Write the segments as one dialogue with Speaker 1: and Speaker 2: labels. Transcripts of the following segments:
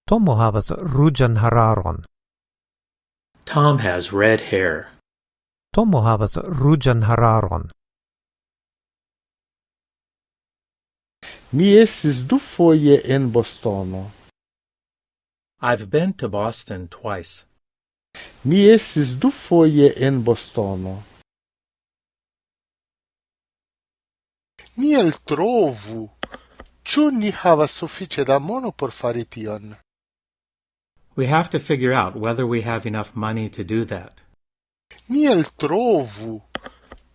Speaker 1: Tomo havas ruĝan hararon.
Speaker 2: Tom has red hair.
Speaker 1: Tomo havas ruĝan hararon.
Speaker 3: Mi estis dufoje en Bostono.
Speaker 2: I've been to Boston twice.
Speaker 3: Mi estis dufoje en Bostono. Ni eltrovu. Ĉu ni havas sufiĉe da mono por fari tion?
Speaker 2: We have to figure out whether we have enough money to do that.
Speaker 3: Ni eltrovu.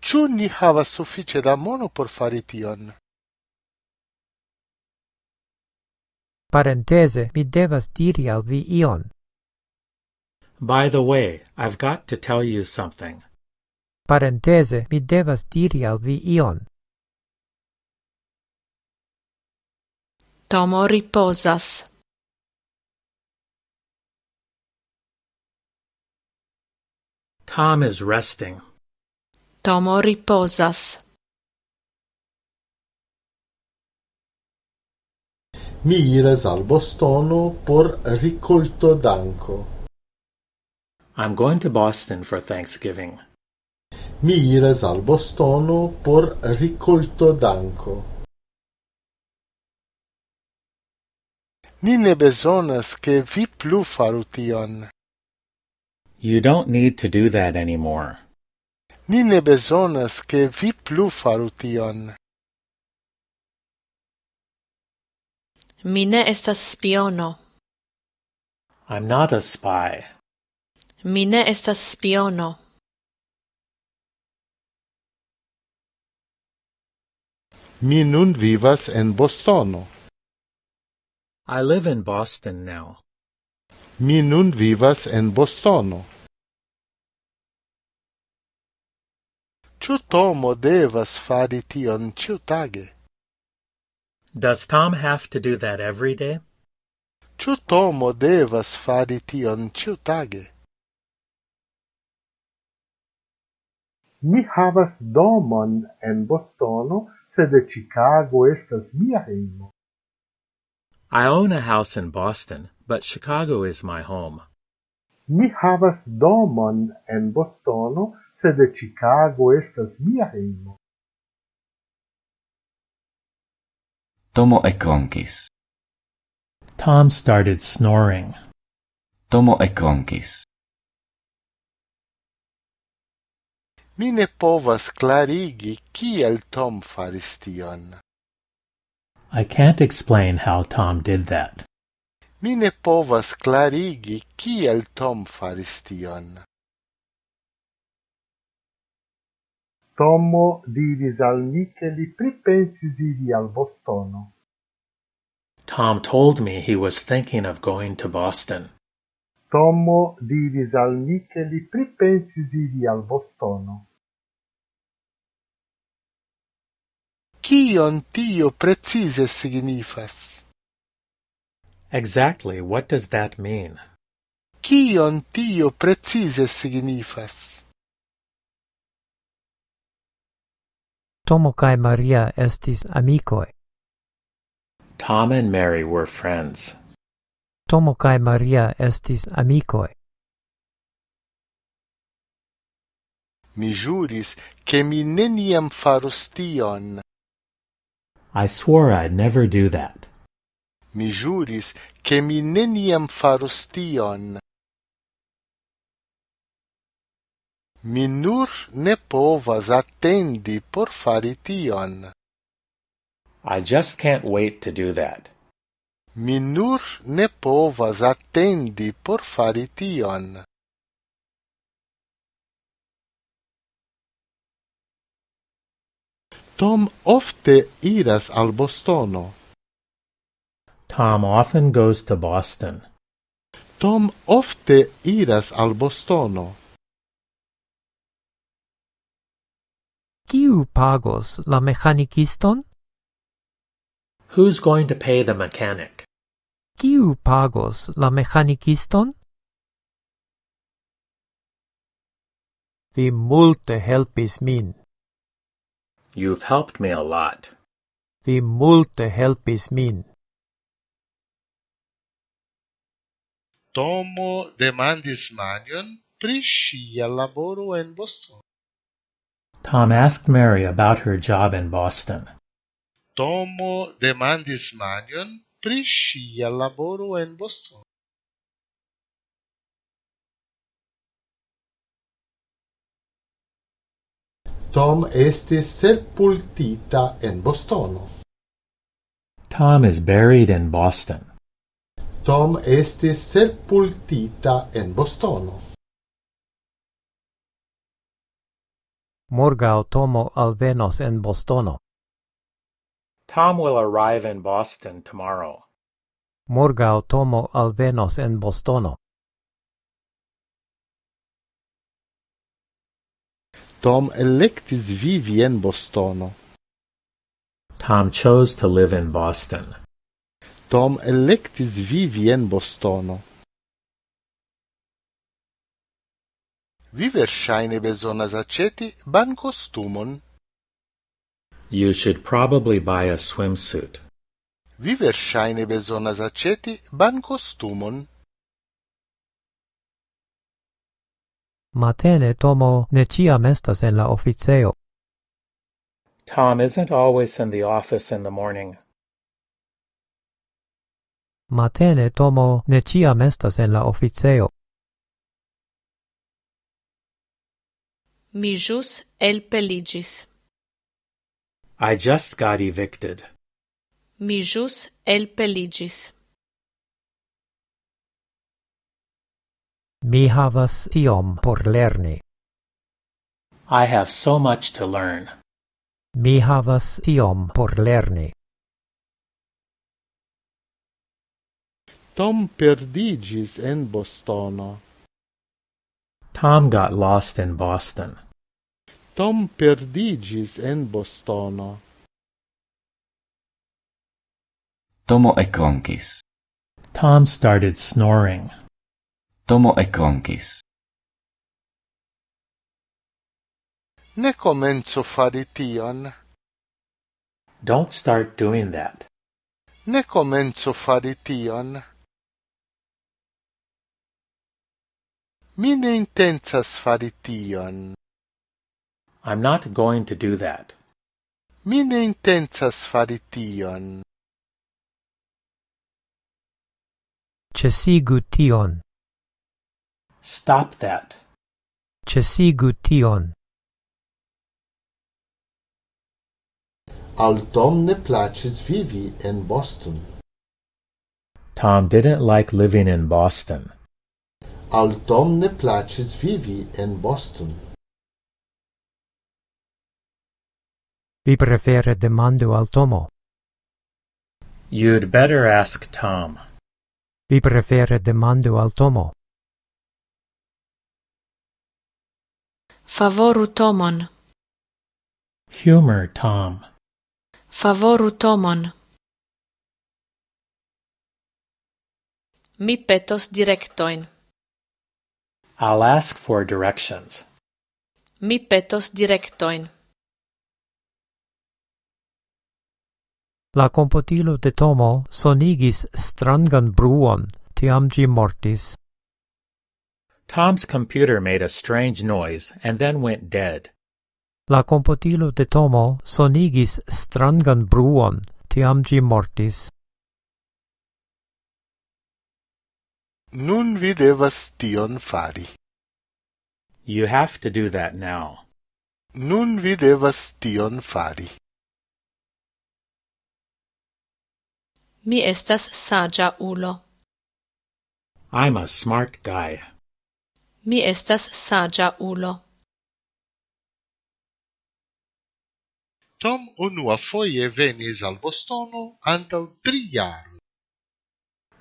Speaker 3: Ĉu ni havas sufiĉe da mono por fari tion?
Speaker 1: Parentese, mi devas diri al vi ion.
Speaker 2: By the way, I've got to tell you something.
Speaker 1: Parentese, mi devas diri al vi ion.
Speaker 4: Tomo ripozas.
Speaker 2: Tom is resting.
Speaker 4: Tomo ripozas.
Speaker 3: Mi iras al Bostono por rikolto danko.
Speaker 2: I'm going to Boston for Thanksgiving.
Speaker 3: Mi iras al Bostono por rikolto danko. Ni ne bezonas ke vi plu faru tion.
Speaker 2: You don't need to do that anymore.
Speaker 3: Ni ne bezonas ke vi plu faru tion.
Speaker 4: Mi ne estas spiono.
Speaker 2: I'm not a spy.
Speaker 4: Mi ne estas spiono.
Speaker 3: Mi nun vivas en Bostono.
Speaker 2: I live in Boston now.
Speaker 3: Mi nun vivas en Bostono. Ĉu Tomo devas fari tion ĉiutage?
Speaker 2: Does Tom have to do that every day?
Speaker 3: Ĉu Tomo devas fari tion ĉiutage? Mi havas domon en Bostono, sed Chicago estas mia hejmo.
Speaker 2: I own a house in Boston, but Chicago is my home.
Speaker 3: Mi havas domon en Bostono, sed Chicago estas mia hejmo.
Speaker 5: Tomo ekronkis.
Speaker 2: Tom started snoring.
Speaker 5: Tomo ekronkis.
Speaker 3: Mi ne povas klarigi kiel Tom faris tion.
Speaker 2: I can't explain how Tom did that.
Speaker 3: Mi ne povas klarigi kiel Tom faris tion. Tomo diris al mi ke li pripensis iri al Bostono.
Speaker 2: Tom told me he was thinking of going to Boston.
Speaker 3: Tomo diris al mi ke li pripensis iri al Bostono. Kion tio precize signifas?
Speaker 2: Exactly, what does that mean?
Speaker 3: Kion tio precize signifas?
Speaker 1: Tomo kaj Maria estis amikoj.
Speaker 2: Tom and Mary were friends.
Speaker 1: Tomo kaj Maria estis amikoj.
Speaker 3: Mi ĵuris ke mi neniam farus tion.
Speaker 2: I swore I'd never do that.
Speaker 3: Mi ĵuris ke mi neniam farus tion. Mi nur ne povas atendi por fari tion.
Speaker 2: I just can't wait to do that.
Speaker 3: Mi nur ne povas atendi por fari tion. Tom ofte iras al Bostono.
Speaker 2: Tom often goes to Boston.
Speaker 3: Tom ofte iras al Bostono.
Speaker 1: Kiu pagos la mechanikiston?
Speaker 2: Who's going to pay the mechanic?
Speaker 1: Kiu pagos la mechanikiston? Vi multe helpis min.
Speaker 2: You've helped me a lot.
Speaker 1: Vi multe helpis min.
Speaker 3: Tomo demandis Marion pri ŝia laboro en Boston.
Speaker 2: Tom asked Mary about her job in Boston.
Speaker 3: Tomo demandis Marion pri ŝia laboro en Boston. Tom estis sepultita en Bostono.
Speaker 2: Tom is buried in Boston.
Speaker 3: Tom estis sepultita en Bostono.
Speaker 1: Morgaŭ Tomo alvenos en Bostono.
Speaker 2: Tom will arrive in Boston tomorrow.
Speaker 1: Morgaŭ Tomo alvenos en Bostono.
Speaker 3: Tom electis vivi en Bostono.
Speaker 2: Tom chose to live in Boston.
Speaker 3: Tom electis vivi en Bostono. Vi verŝajne bezonas aĉeti bankostumon.
Speaker 2: You should probably buy a swimsuit.
Speaker 3: Vi verŝajne bezonas aĉeti bankostumon.
Speaker 1: Matene Tomo ne ĉiam estas en la oficejo.
Speaker 2: Tom isn't always in the office in the morning.
Speaker 1: Matene Tomo ne ĉiam estas en la oficejo.
Speaker 4: Mi ĵus elpeliĝis.
Speaker 2: I just got evicted.
Speaker 4: Mi ĵus elpeliĝis.
Speaker 1: Mi havas tiom por lerni.
Speaker 2: I have so much to learn.
Speaker 1: Mi havas tiom por lerni.
Speaker 3: Tom perdiĝis en Bostono.
Speaker 2: Tom got lost in Boston.
Speaker 3: Tom perdiĝis en Bostono.
Speaker 5: Tomo ekronkis.
Speaker 2: Tom started snoring.
Speaker 5: Tomo ekronkis.
Speaker 3: Ne komencu fari tion.
Speaker 2: Don't start doing that.
Speaker 3: Ne komencu fari tion. Mi ne intencas fari tion.
Speaker 2: I'm not going to do that.
Speaker 3: Mi ne intencas fari tion.
Speaker 1: Ĉesigu tion.
Speaker 2: Stop that.
Speaker 1: Ĉesigu tion.
Speaker 3: Al Tom ne plaĉis vivi en Boston.
Speaker 2: Tom didn't like living in Boston.
Speaker 3: Al Tom ne plaĉis vivi en Boston.
Speaker 1: Vi prefere demandu al Tomo.
Speaker 2: You'd better ask Tom.
Speaker 1: Vi prefere demandu al Tomo.
Speaker 4: Favoru Tomon.
Speaker 2: Humor Tom.
Speaker 4: Favoru Tomon. Mi petos direktojn.
Speaker 2: I'll ask for directions.
Speaker 4: Mi petos direktojn.
Speaker 1: La komputilo de Tomo sonigis strangan bruon, tiam ĝi mortis.
Speaker 2: Tom's computer made a strange noise and then went dead.
Speaker 1: La komputilo de Tomo sonigis strangan bruon, tiam ĝi mortis.
Speaker 3: Nun vi devas tion fari.
Speaker 2: You have to do that now.
Speaker 3: Nun vi devas tion fari.
Speaker 4: Mi estas saĝa ulo.
Speaker 2: I'm a smart guy.
Speaker 4: Mi estas saĝa ulo.
Speaker 3: Tom unuafoje venis al Bostono antaŭ 3 jaroj.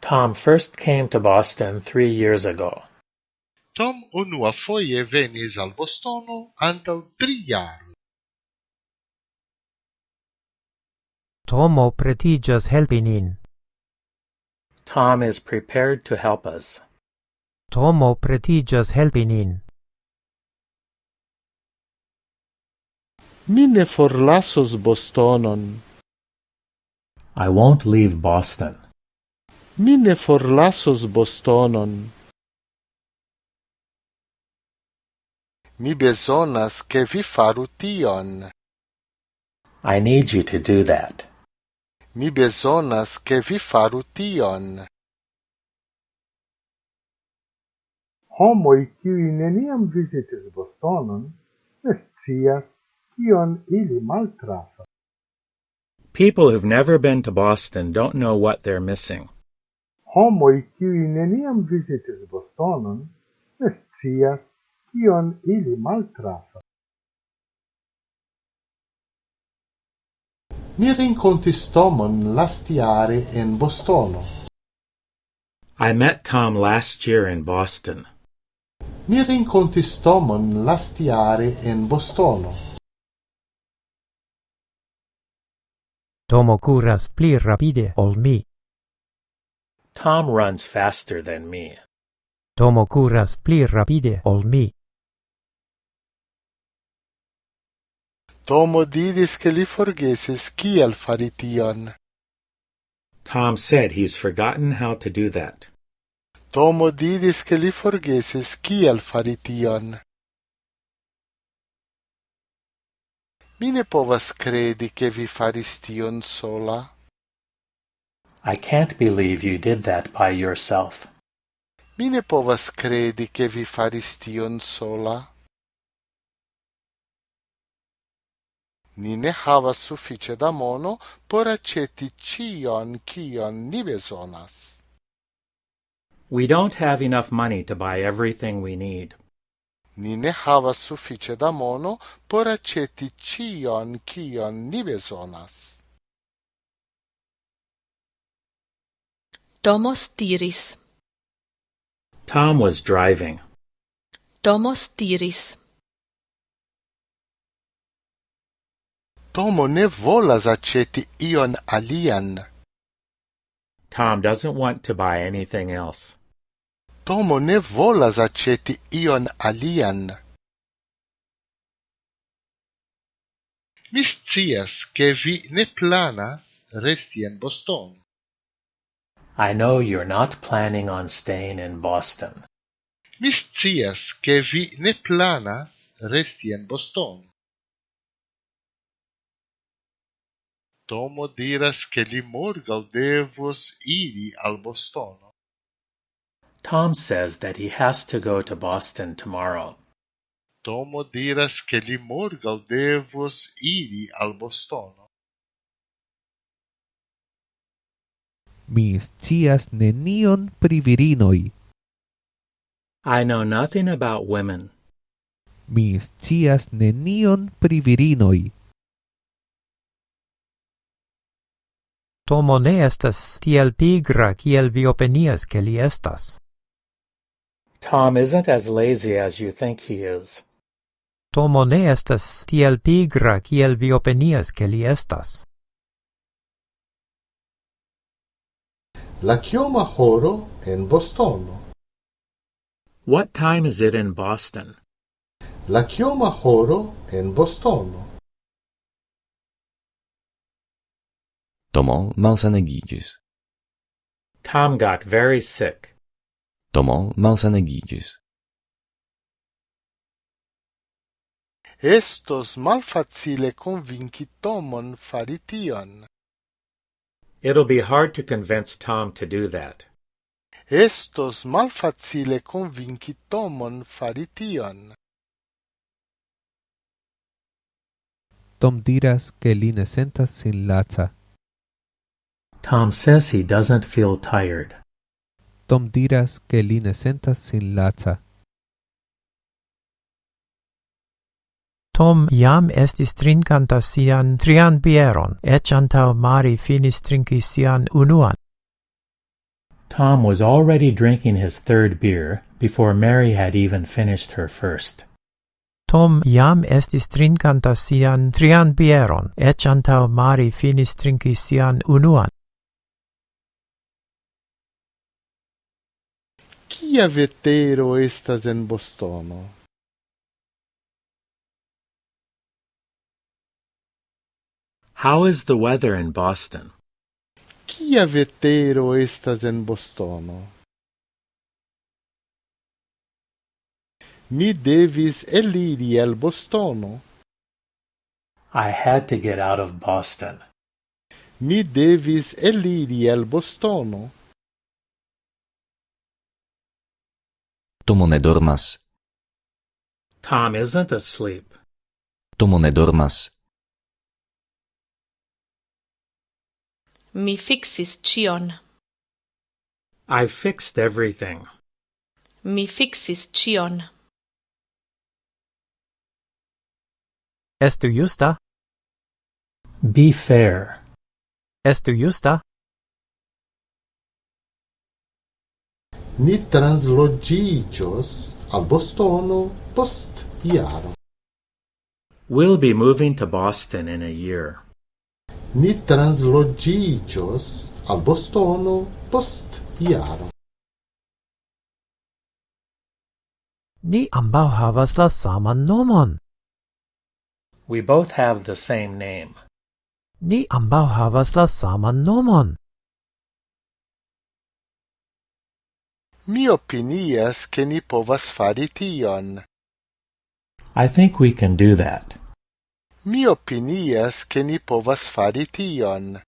Speaker 2: Tom first came to Boston 3 years ago.
Speaker 3: Tom unuafoje venis al Bostono antaŭ 3 jaroj.
Speaker 1: Tomo pretiĝas helpi nin.
Speaker 2: Tom is prepared to help us.
Speaker 1: Tomo pretiĝas helpi nin.
Speaker 3: Mi ne forlasos Bostonon.
Speaker 2: I won't leave Boston.
Speaker 3: Mi ne forlasos Bostonon. Mi besonas che vi faru tion.
Speaker 2: I need you to do that.
Speaker 3: Mi besonas che vi faru tion. Homoi kiui neniam visitis Bostonon, ne scias kion ili maltrafas.
Speaker 2: People who've never been to Boston don't know what they're missing.
Speaker 3: Homoi kiui neniam visitis Bostonon, ne scias kion ili maltrafas. Mi rencontis Tomon lastiare en Bostono.
Speaker 2: I met Tom last year in Boston.
Speaker 3: Mi rencontis Tomon lastiare en Bostono.
Speaker 1: Tomo curas pli rapide ol mi.
Speaker 2: Tom runs faster than me.
Speaker 1: Tomo curas pli rapide ol mi.
Speaker 3: Tomo didis che li forgesis kiel fari tion.
Speaker 2: Tom said he's forgotten how to do that.
Speaker 3: Tomo didis che li forgesis kiel fari tion. Mi ne povas credi che vi faris tion sola.
Speaker 2: I can't believe you did that by yourself.
Speaker 3: Mi ne povas credi che vi faris tion sola. Ni ne havas suffice da mono por aceti cion kion ni besonas.
Speaker 2: We don't have enough money to buy everything we need.
Speaker 3: Ni ne havas suffice da mono por aceti cion kion ni besonas.
Speaker 4: Tomo stiris.
Speaker 2: Tom was driving.
Speaker 4: Tomo stiris.
Speaker 3: Tomo ne volas aceti ion alian.
Speaker 2: Tom doesn't want to buy anything else.
Speaker 3: Tomo ne volas aceti ion alian. Mi scias che vi ne planas resti en Boston.
Speaker 2: I know you're not planning on staying in Boston.
Speaker 3: Mi scias che vi ne planas resti en Boston. Tomo diras che li morgaŭ devos iri al Bostono.
Speaker 2: Tom says that he has to go to Boston tomorrow.
Speaker 3: Tomo diras che li morgaŭ devos iri al Bostono.
Speaker 6: Mi scias nenion pri virinoj.
Speaker 2: I know nothing about women.
Speaker 6: Mi scias nenion pri virinoj.
Speaker 1: Tomo ne estas tiel pigra kiel vi opinias ke li estas.
Speaker 2: Tom isn't as lazy as you think he is.
Speaker 1: Tomo ne estas tiel pigra kiel vi opinias ke li estas.
Speaker 3: La kioma horo en Bostono?
Speaker 2: What time is it in Boston?
Speaker 3: La kioma horo en Bostono?
Speaker 5: Tomo malsanegigis.
Speaker 2: Tom got very sick.
Speaker 5: Tomo malsanegigis.
Speaker 3: Estos malfacile convinci Tomon fari tion.
Speaker 2: It'll be hard to convince Tom to do that.
Speaker 3: Estos malfacile convinci Tomon fari tion.
Speaker 6: Tom diras ke li ne sentas sin laca.
Speaker 2: Tom says he doesn't feel tired.
Speaker 6: Tom diras ke li ne sentas sin laca.
Speaker 1: Tom jam estis trinkanta sian trian bieron, ec antau Mari finis trinki sian unuan.
Speaker 2: Tom was already drinking his third beer before Mary had even finished her first.
Speaker 1: Tom jam estis trinkanta sian trian bieron, ec antau Mari finis trinki sian unuan.
Speaker 3: Kia vetero estas en Bostono?
Speaker 2: How is the weather in Boston?
Speaker 3: Kia vetero estas en Bostono? Mi devis eliri el Bostono.
Speaker 2: I had to get out of Boston.
Speaker 3: Mi devis eliri el Bostono.
Speaker 5: Tomo ne dormas.
Speaker 2: Tom isn't asleep.
Speaker 5: Tomo ne dormas.
Speaker 4: Mi fixis cion.
Speaker 2: I fixed everything.
Speaker 4: Mi fixis cion.
Speaker 1: Estu justa?
Speaker 2: Be fair.
Speaker 1: Estu justa?
Speaker 3: Ni transloĝiĝos al Bostono post jaro.
Speaker 2: We'll be moving to Boston in a year.
Speaker 3: Ni transloĝiĝos al Bostono post jaro.
Speaker 1: Ni ambaŭ havas la saman nomon.
Speaker 2: We both have the same name.
Speaker 1: Ni ambaŭ havas la saman nomon.
Speaker 3: Mi opinias ke ni povas fari tion.
Speaker 2: I think we can do that.
Speaker 3: Mi opinias ke ni povas fari tion.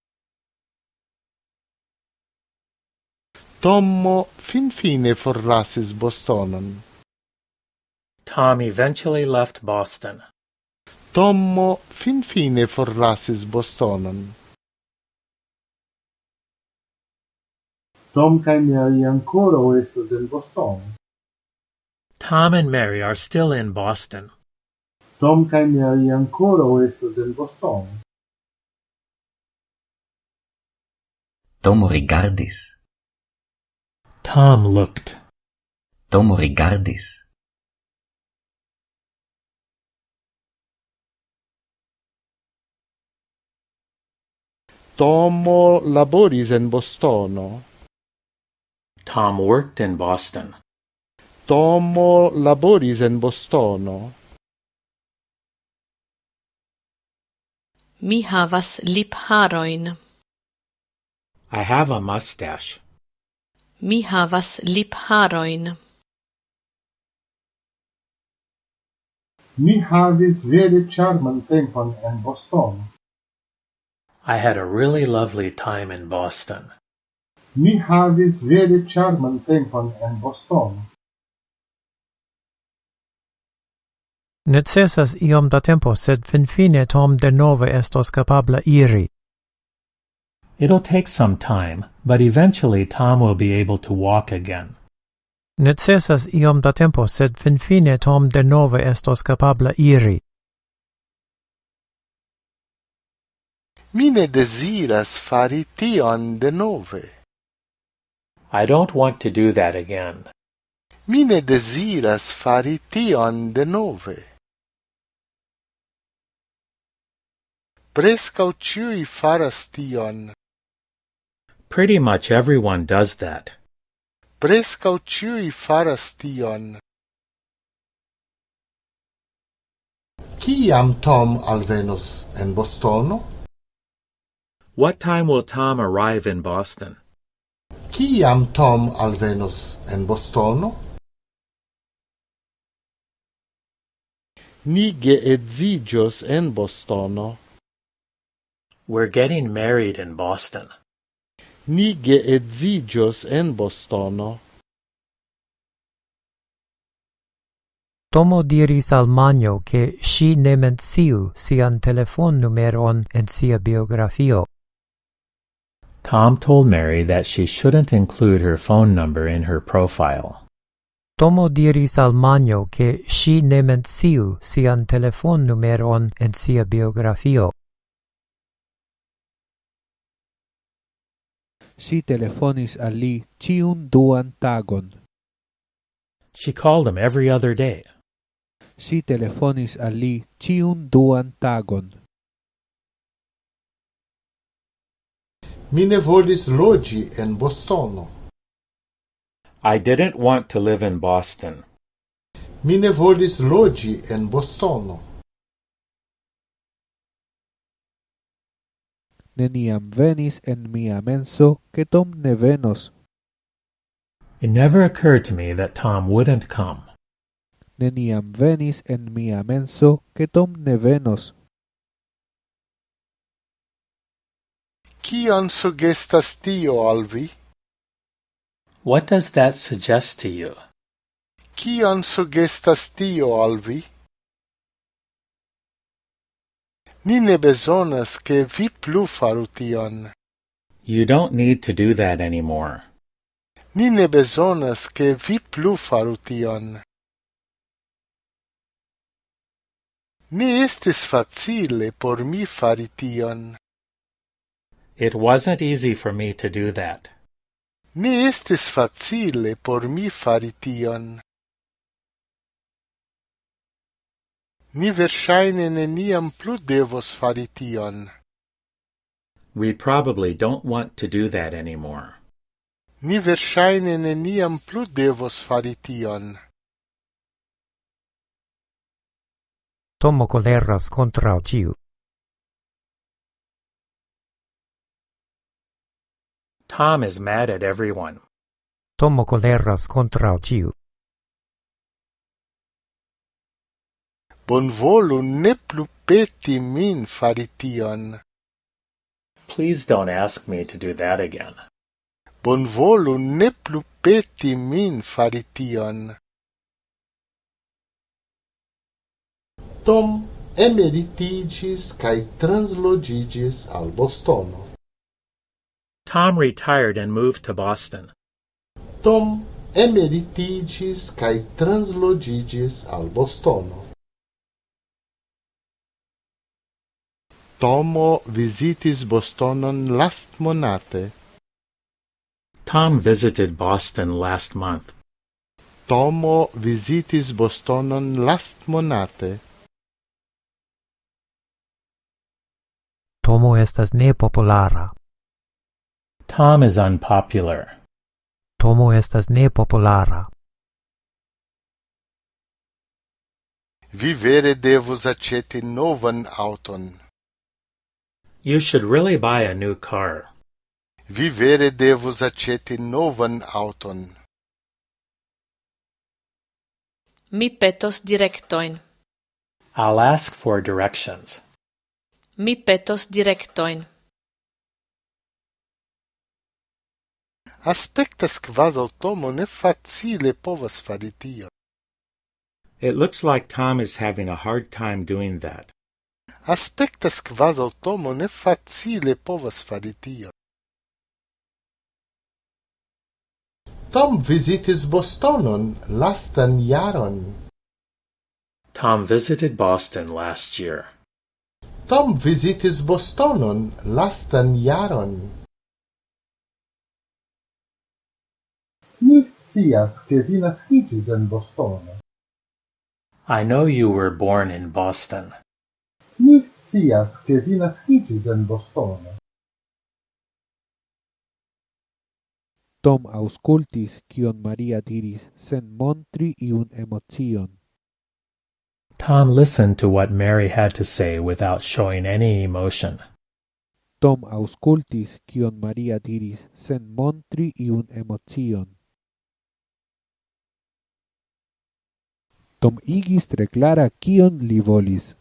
Speaker 3: Tomo finfine forlasis Bostonon.
Speaker 2: Tom eventually left Boston.
Speaker 3: Tomo finfine forlasis Bostonon. Tom kaj Mary ankoraŭ estas en Bostono.
Speaker 2: Tom and Mary are still in Boston.
Speaker 3: Tom kaj Mary ankoraŭ estas en Bostono.
Speaker 5: Tomo rigardis.
Speaker 2: Tom looked.
Speaker 5: Tomo rigardis.
Speaker 3: Tomo laboris en Bostono.
Speaker 2: Tom worked in Boston.
Speaker 3: Tomo laboris en Bostono.
Speaker 4: Mi havas lipharojn.
Speaker 2: I have a mustache.
Speaker 4: Mi havas lipharojn.
Speaker 3: Mi havis vere charman tempon en Bostono.
Speaker 2: I had a really lovely time in Boston.
Speaker 3: Mi havis vere charman tempon en Bostono.
Speaker 1: Necesas iom da tempo, sed finfine Tom denove estos capabla iri.
Speaker 2: It'll take some time, but eventually Tom will be able to walk again.
Speaker 1: Necesas iom da tempo, sed finfine Tom denove estos capabla iri.
Speaker 3: Mi ne desiras fari tion denove.
Speaker 2: I don't want to do that again.
Speaker 3: Mi ne desiras fari tion denove. Preskaŭ ĉiuj faras tion.
Speaker 2: Pretty much everyone does that.
Speaker 3: Preskaŭ ĉiuj faras tion. Kiam Tom alvenos en Bostono?
Speaker 2: What time will Tom arrive in Boston?
Speaker 3: Kiam Tom alvenos en Bostono? Ni geedziĝos en Bostono.
Speaker 2: We're getting married in Boston.
Speaker 3: Ni geedziĝos en Bostono.
Speaker 1: Tomo diris al Manjo ke ŝi ne menciu sian telefonnumeron en sia biografio.
Speaker 2: Tom told Mary that she shouldn't include her phone number in her profile.
Speaker 1: Tomo diris al Manjo ke ŝi ne menciu sian telefonnumeron en sia biografio.
Speaker 6: Ŝi telefonis al li ĉiun duan tagon.
Speaker 2: She called him every other day.
Speaker 6: Ŝi telefonis al li ĉiun duan tagon.
Speaker 3: Mi ne volis loĝi en Bostono.
Speaker 2: I didn't want to live in Boston.
Speaker 3: Mi ne volis loĝi en Bostono.
Speaker 6: Neniam venis en mia menso che Tom ne venos.
Speaker 2: It never occurred to me that Tom wouldn't come.
Speaker 6: Neniam venis en mia menso che Tom ne venos.
Speaker 3: Kion sugestas tio al vi?
Speaker 2: What does that suggest to you?
Speaker 3: Kion sugestas tio al vi? Ni ne bezonas che vi plu faru tion.
Speaker 2: You don't need to do that anymore.
Speaker 3: Ni ne bezonas che vi plu faru tion. Ne estis facile por mi fari tion.
Speaker 2: It wasn't easy for me to do that.
Speaker 3: Ne estis facile por mi fari tion. Ni verŝajne neniam plu devos fari tion.
Speaker 2: We probably don't want to do that anymore.
Speaker 3: Ni verŝajne neniam plu devos fari tion.
Speaker 1: Tomo koleras kontraŭ ĉiu.
Speaker 2: Tom is mad at everyone.
Speaker 1: Tomo koleras kontraŭ ĉiu.
Speaker 3: Bonvolu ne plu peti min fari tion.
Speaker 2: Please don't ask me to do that again.
Speaker 3: Bonvolu ne plu peti min fari tion. Tom emeritiĝis kaj transloĝiĝis al Bostono.
Speaker 2: Tom retired and moved to Boston.
Speaker 3: Tom emeritiĝis kaj transloĝiĝis al Bostono. Tomo visitis Bostonon lastmonate.
Speaker 2: Tom visited Boston last month.
Speaker 3: Tomo visitis Bostonon lastmonate.
Speaker 1: Tomo estas nepopulara.
Speaker 2: Tom is unpopular.
Speaker 1: Tomo estas nepopulara.
Speaker 3: Vi vere devus aĉeti novan aŭton.
Speaker 2: You should really buy a new car.
Speaker 3: Vi vere devus aĉeti novan aŭton.
Speaker 4: Mi petos direktojn.
Speaker 2: I'll ask for directions.
Speaker 4: Mi petos direktojn.
Speaker 3: Aspektas kvazaŭ Tomo ne facile povas fari tion.
Speaker 2: It looks like Tom is having a hard time doing that.
Speaker 3: Aspektas kvazaŭ Tomo ne facile povas fari tion. Tom visitis Bostonon lastan jaron.
Speaker 2: Tom visited Boston last year.
Speaker 3: Tom visitis Bostonon lastan jaron. Mi scias ke vi naskiĝis en Bostono.
Speaker 2: I know you were born in Boston.
Speaker 3: Mi scias ke vi naskiĝis en Bostono.
Speaker 6: Tom aŭskultis kion Maria diris sen montri iun emocion.
Speaker 2: Tom listened to what Mary had to say without showing any emotion.
Speaker 6: Tom aŭskultis kion Maria diris sen montri iun emocion. Tom igis tre klara kion li volis.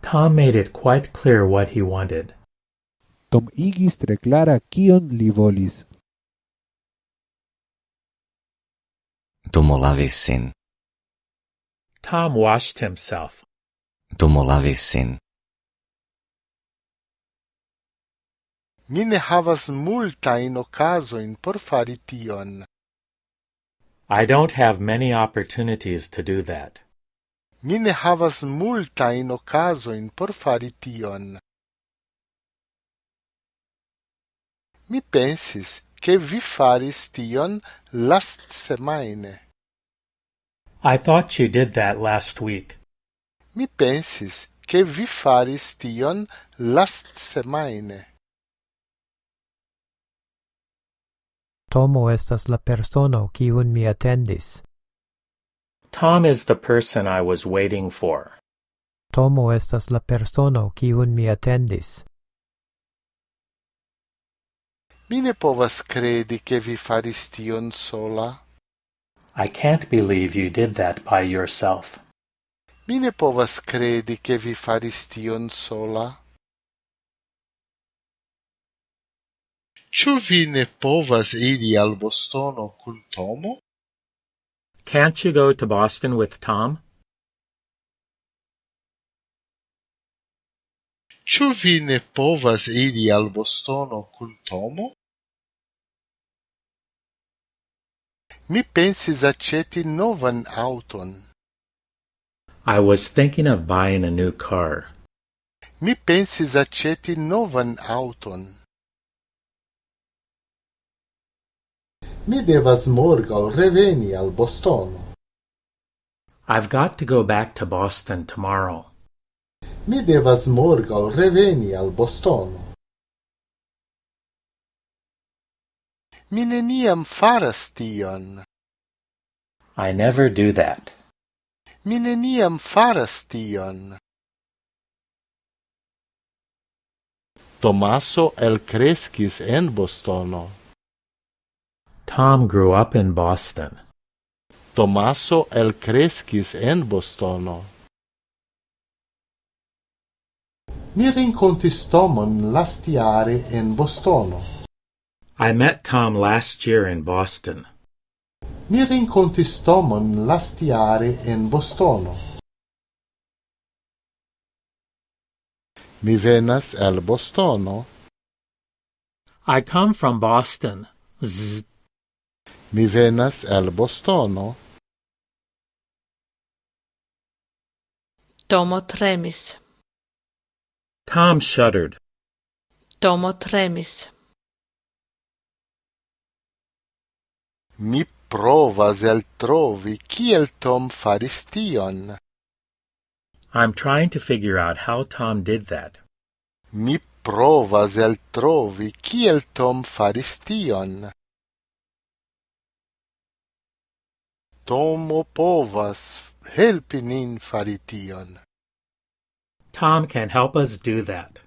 Speaker 2: Tom made it quite clear what he wanted.
Speaker 6: Tom igis tre klara kion li volis.
Speaker 5: Tomo lavis sin.
Speaker 2: Tom washed himself.
Speaker 5: Tomo lavis sin.
Speaker 3: Mi ne havas multajn okazojn por fari tion.
Speaker 2: I don't have many opportunities to do that.
Speaker 3: Mi ne havas multajn okazojn por fari tion. Mi pensis ke vi faris tion lastsemajne.
Speaker 2: I thought you did that last week.
Speaker 3: Mi pensis ke vi faris tion lastsemajne.
Speaker 1: Tomo estas la persono kiun mi atendis.
Speaker 2: Tom is the person I was waiting for.
Speaker 1: Tomo estas la persono kiun mi atendis.
Speaker 3: Mi ne povas credi che vi faris tion sola.
Speaker 2: I can't believe you did that by yourself.
Speaker 3: Mi ne povas credi che vi faris tion sola. Ĉu vi ne povas iri al Bostono kun Tomo?
Speaker 2: Can't you go to Boston with Tom?
Speaker 3: Ĉu vi ne povas iri al Bostono kun Tomo? Mi pensis aceti novan auton.
Speaker 2: I was thinking of buying a new car.
Speaker 3: Mi pensis aceti novan auton. Mi devas morgaŭ reveni al Bostono.
Speaker 2: I've got to go back to Boston tomorrow.
Speaker 3: Mi devas morgaŭ reveni al Bostono. Mi neniam faras tion.
Speaker 2: I never do that.
Speaker 3: Mi neniam faras tion. Tomaso elkreskis en Bostono.
Speaker 2: Tom grew up in Boston.
Speaker 3: Tomaso elkreskis en Bostono. Mi renkontis Tomon lastjare en Bostono.
Speaker 2: I met Tom last year in Boston.
Speaker 3: Mi renkontis Tomon lastjare en Bostono. Mi venas el Bostono.
Speaker 2: I come from Boston. Zzz.
Speaker 3: Mi venas el Bostono.
Speaker 4: Tomo tremis.
Speaker 2: Tom shuddered.
Speaker 4: Tomo tremis.
Speaker 3: Mi provas eltrovi kiel Tom faris tion.
Speaker 2: I'm trying to figure out how Tom did that.
Speaker 3: Mi provas eltrovi kiel Tom faris tion. Tomo povas helpi nin fari tion.
Speaker 2: Tom can help us do that.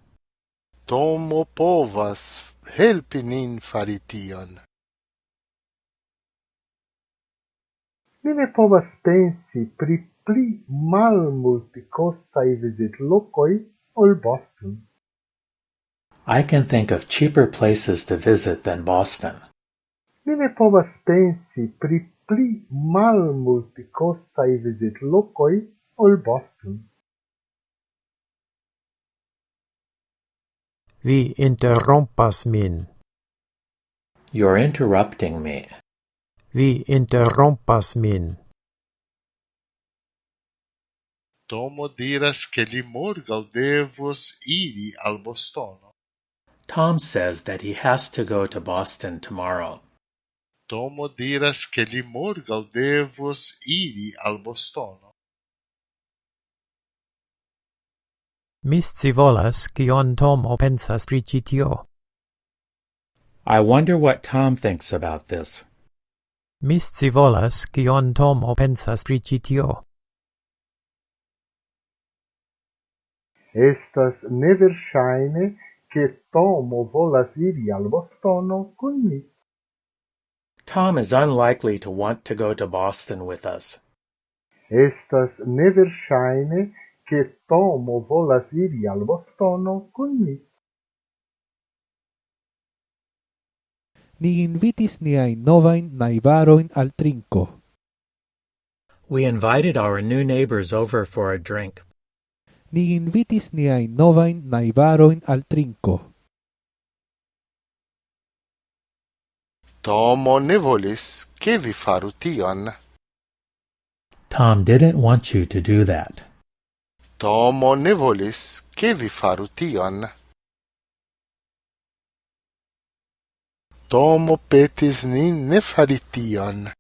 Speaker 3: Tomo povas helpi nin fari tion. Mi ne povas pensi pri pli malmultekostaj vizitlokoj ol Boston.
Speaker 2: I can think of cheaper places to visit than Boston.
Speaker 3: Mi ne povas pensi pri pli malmultekostaj vizitlokoj ol Boston.
Speaker 1: Vi interrompas min.
Speaker 2: You're interrupting me.
Speaker 1: Vi interrompas min.
Speaker 3: Tomo diras che li morgaŭ devos iri al Bostono.
Speaker 2: Tom says that he has to go to Boston tomorrow.
Speaker 3: Tomo diras che li morgaŭ devos iri al Bostono.
Speaker 1: Mi scivolas kion Tomo pensas pri ĉi tio.
Speaker 2: I wonder what Tom thinks about this.
Speaker 1: Mi scivolas kion Tomo pensas pri ĉi tio.
Speaker 3: Estas neverŝajne che Tomo volas iri al Bostono kun mi.
Speaker 2: Tom is unlikely to want to go to Boston with us.
Speaker 3: Estas neverŝajne che Tomo volas iri al Bostono kun mi.
Speaker 6: Ni invitis niajn novajn najbarojn al trinko.
Speaker 2: We invited our new neighbors over for a drink.
Speaker 6: Ni invitis niajn novajn najbarojn al trinko.
Speaker 3: Tomo ne volis che vi faru tion.
Speaker 2: Tom didn't want you to do that.
Speaker 3: Tomo ne volis che vi faru tion. Tomo petis nin ne fari tion.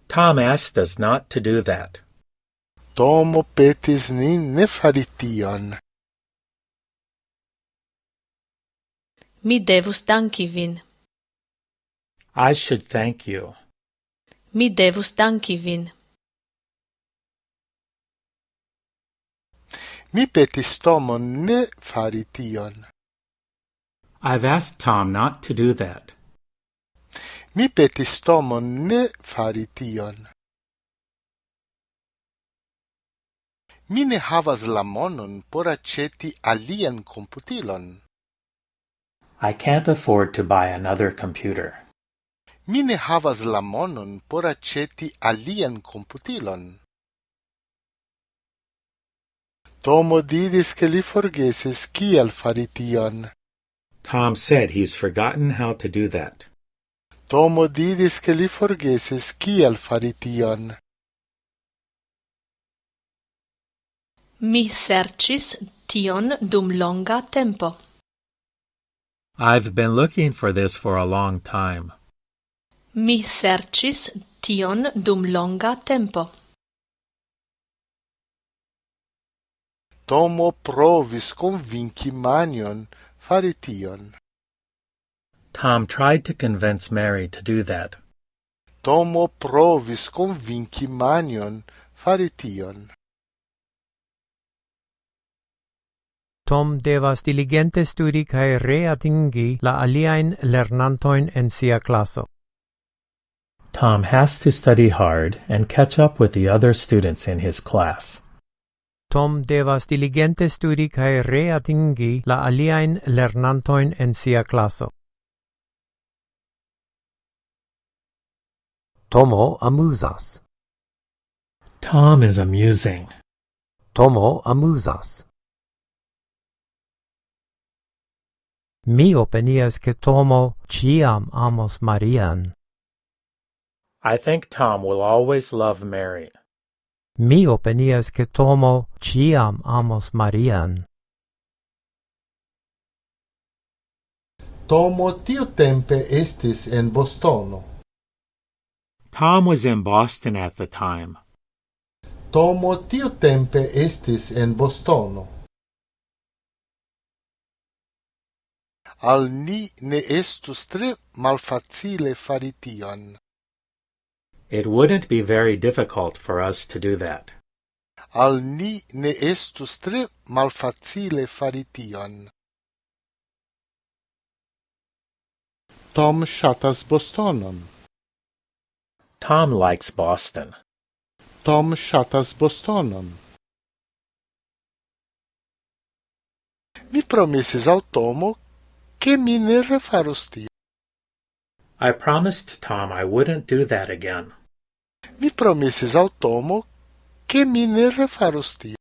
Speaker 2: Tom asked us not to do that.
Speaker 3: Tomo petis nin ne fari tion.
Speaker 4: Mi devus danki vin.
Speaker 2: I should thank you.
Speaker 4: Mi devus danki vin.
Speaker 3: Mi petis Tomon ne fari tion.
Speaker 2: I've asked Tom not to do that.
Speaker 3: Mi petis Tomon ne fari tion. Mi ne havas la monon por aceti alian computilon.
Speaker 2: I can't afford to buy another computer.
Speaker 3: Mi ne havas la monon por aceti alian computilon. Tomo diris che li forgesis kiel fari tion.
Speaker 2: Tom said he's forgotten how to do that.
Speaker 3: Tomo diris che li forgesis kiel fari tion.
Speaker 4: Mi serĉis tion dum longa tempo.
Speaker 2: I've been looking for this for a long time.
Speaker 4: Mi serĉis tion dum longa tempo.
Speaker 3: Tomo provis convinci Manion fari tion.
Speaker 2: Tom tried to convince Mary to do that.
Speaker 3: Tomo provis convinci Manion fari tion.
Speaker 1: Tom devas diligente studi kaj reatingi la aliajn lernantojn en sia klaso.
Speaker 2: Tom has to study hard and catch up with the other students in his class.
Speaker 1: Tom devas diligente studi kaj reatingi la aliajn lernantojn en sia klaso.
Speaker 7: Tomo amuzas.
Speaker 2: Tom is amusing.
Speaker 7: Tomo amuzas.
Speaker 1: Mi opinias ke Tomo ĉiam amos Marian.
Speaker 2: I think Tom will always love Mary.
Speaker 1: Mi opinias ke Tomo ĉiam amos Marian.
Speaker 3: Tomo tiutempe estis en Bostono.
Speaker 2: Tom was in Boston at the time.
Speaker 3: Tomo tiutempe estis en Bostono. Al ni ne estus tre malfacile fari tion.
Speaker 2: It wouldn't be very difficult for us to do that.
Speaker 3: Al ni ne estus tre malfacile fari tion. Tom ŝatas Bostonon.
Speaker 2: Tom likes Boston.
Speaker 3: Tom ŝatas Bostonon. Mi promesis al Tomo che mi ne refaros tion.
Speaker 2: I promised Tom I wouldn't do that again.
Speaker 3: Mi promesis al Tomo che mi ne refaros tion.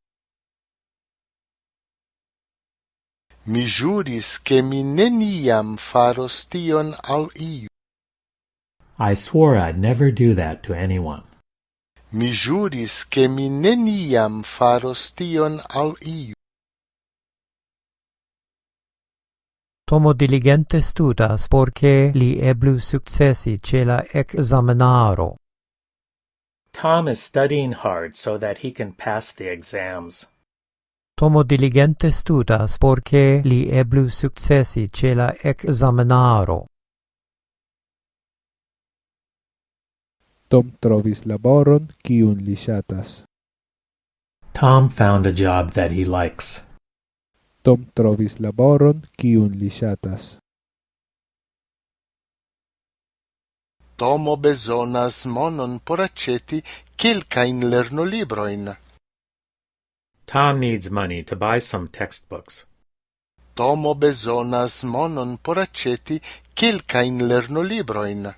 Speaker 3: Mi juris che mi neniam faros tion al iu.
Speaker 2: I swore I'd never do that to anyone.
Speaker 3: Mi juris che mi neniam faros tion al iu.
Speaker 1: Tomo diligente studas porque li eblu successi ĉe la ekzamenaro.
Speaker 2: Tom is studying hard so that he can pass the exams.
Speaker 1: Tomo diligente studas porque li eblu successi ĉe la ekzamenaro.
Speaker 6: Tom trovis laboron kiun li ŝatas.
Speaker 2: Tom found a job that he likes.
Speaker 6: Tom trovis laboron kiun li ŝatas.
Speaker 3: Tomo bezonas monon por aceti kelkajn lernolibrojn.
Speaker 2: Tom needs money to buy some textbooks.
Speaker 3: Tomo bezonas monon por aceti kelkajn lernolibrojn.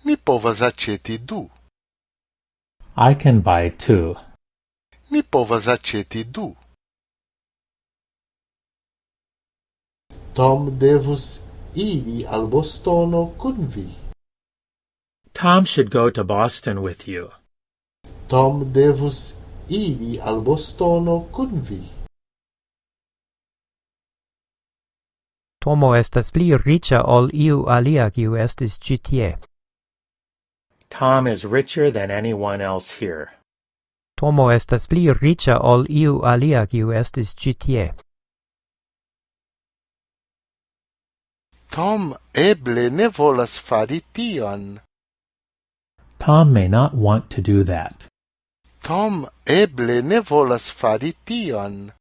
Speaker 3: Mi povas aceti du.
Speaker 2: I can buy 2.
Speaker 3: Mi povas aceti du. Tom devus iri al Bostono kun vi.
Speaker 2: Tom should go to Boston with you.
Speaker 3: Tom devus iri al Bostono kun vi.
Speaker 1: Tomo estas pli riĉa ol iu alia kiu estis ĉi tie.
Speaker 2: Tom is richer than anyone else here.
Speaker 1: Tomo estas pli riĉa ol iu alia kiu estis ĉi tie.
Speaker 3: Tom eble ne volas fari tion.
Speaker 2: Tom may not want to do that.
Speaker 3: Tom eble ne volas fari tion.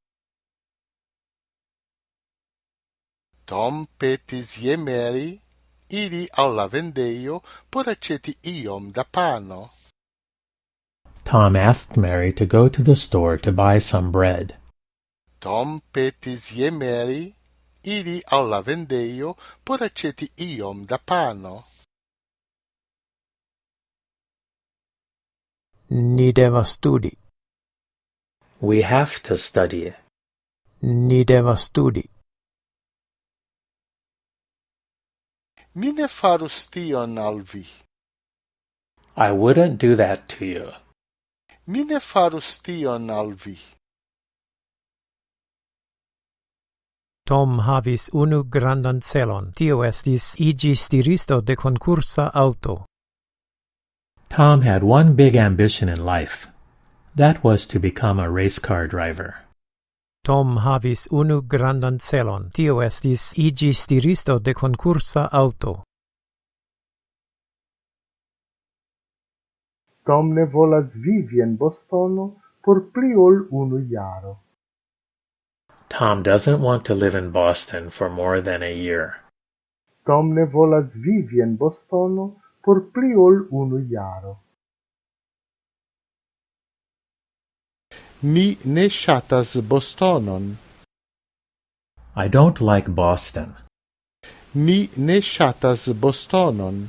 Speaker 3: Tom petis je Mary iri al la vendeio por aceti iom da pano.
Speaker 2: Tom asked Mary to go to the store to buy some bread.
Speaker 3: Tom petis je Mary iri al la vendeio por aceti iom da pano.
Speaker 7: Ni devas studi.
Speaker 2: We have to study.
Speaker 7: Ni devas studi.
Speaker 3: Mi ne farus tion al vi.
Speaker 2: I wouldn't do that to you.
Speaker 3: Mi ne farus tion al vi.
Speaker 1: Tom havis unu grandan celon. Tio estis igi stiristo de concursa auto.
Speaker 2: Tom had one big ambition in life. That was to become a race car driver.
Speaker 1: Tom havis unu grandan celon. Tio estis igi stiristo de concursa auto.
Speaker 8: Tom ne volas vivi en Bostono por pli ol unu jaro.
Speaker 2: Tom doesn't want to live in Boston for more than a year.
Speaker 8: Tom ne volas vivi en Bostono por pli ol unu jaro.
Speaker 3: Mi ne ŝatas Bostonon.
Speaker 2: I don't like Boston.
Speaker 3: Mi ne ŝatas Bostonon.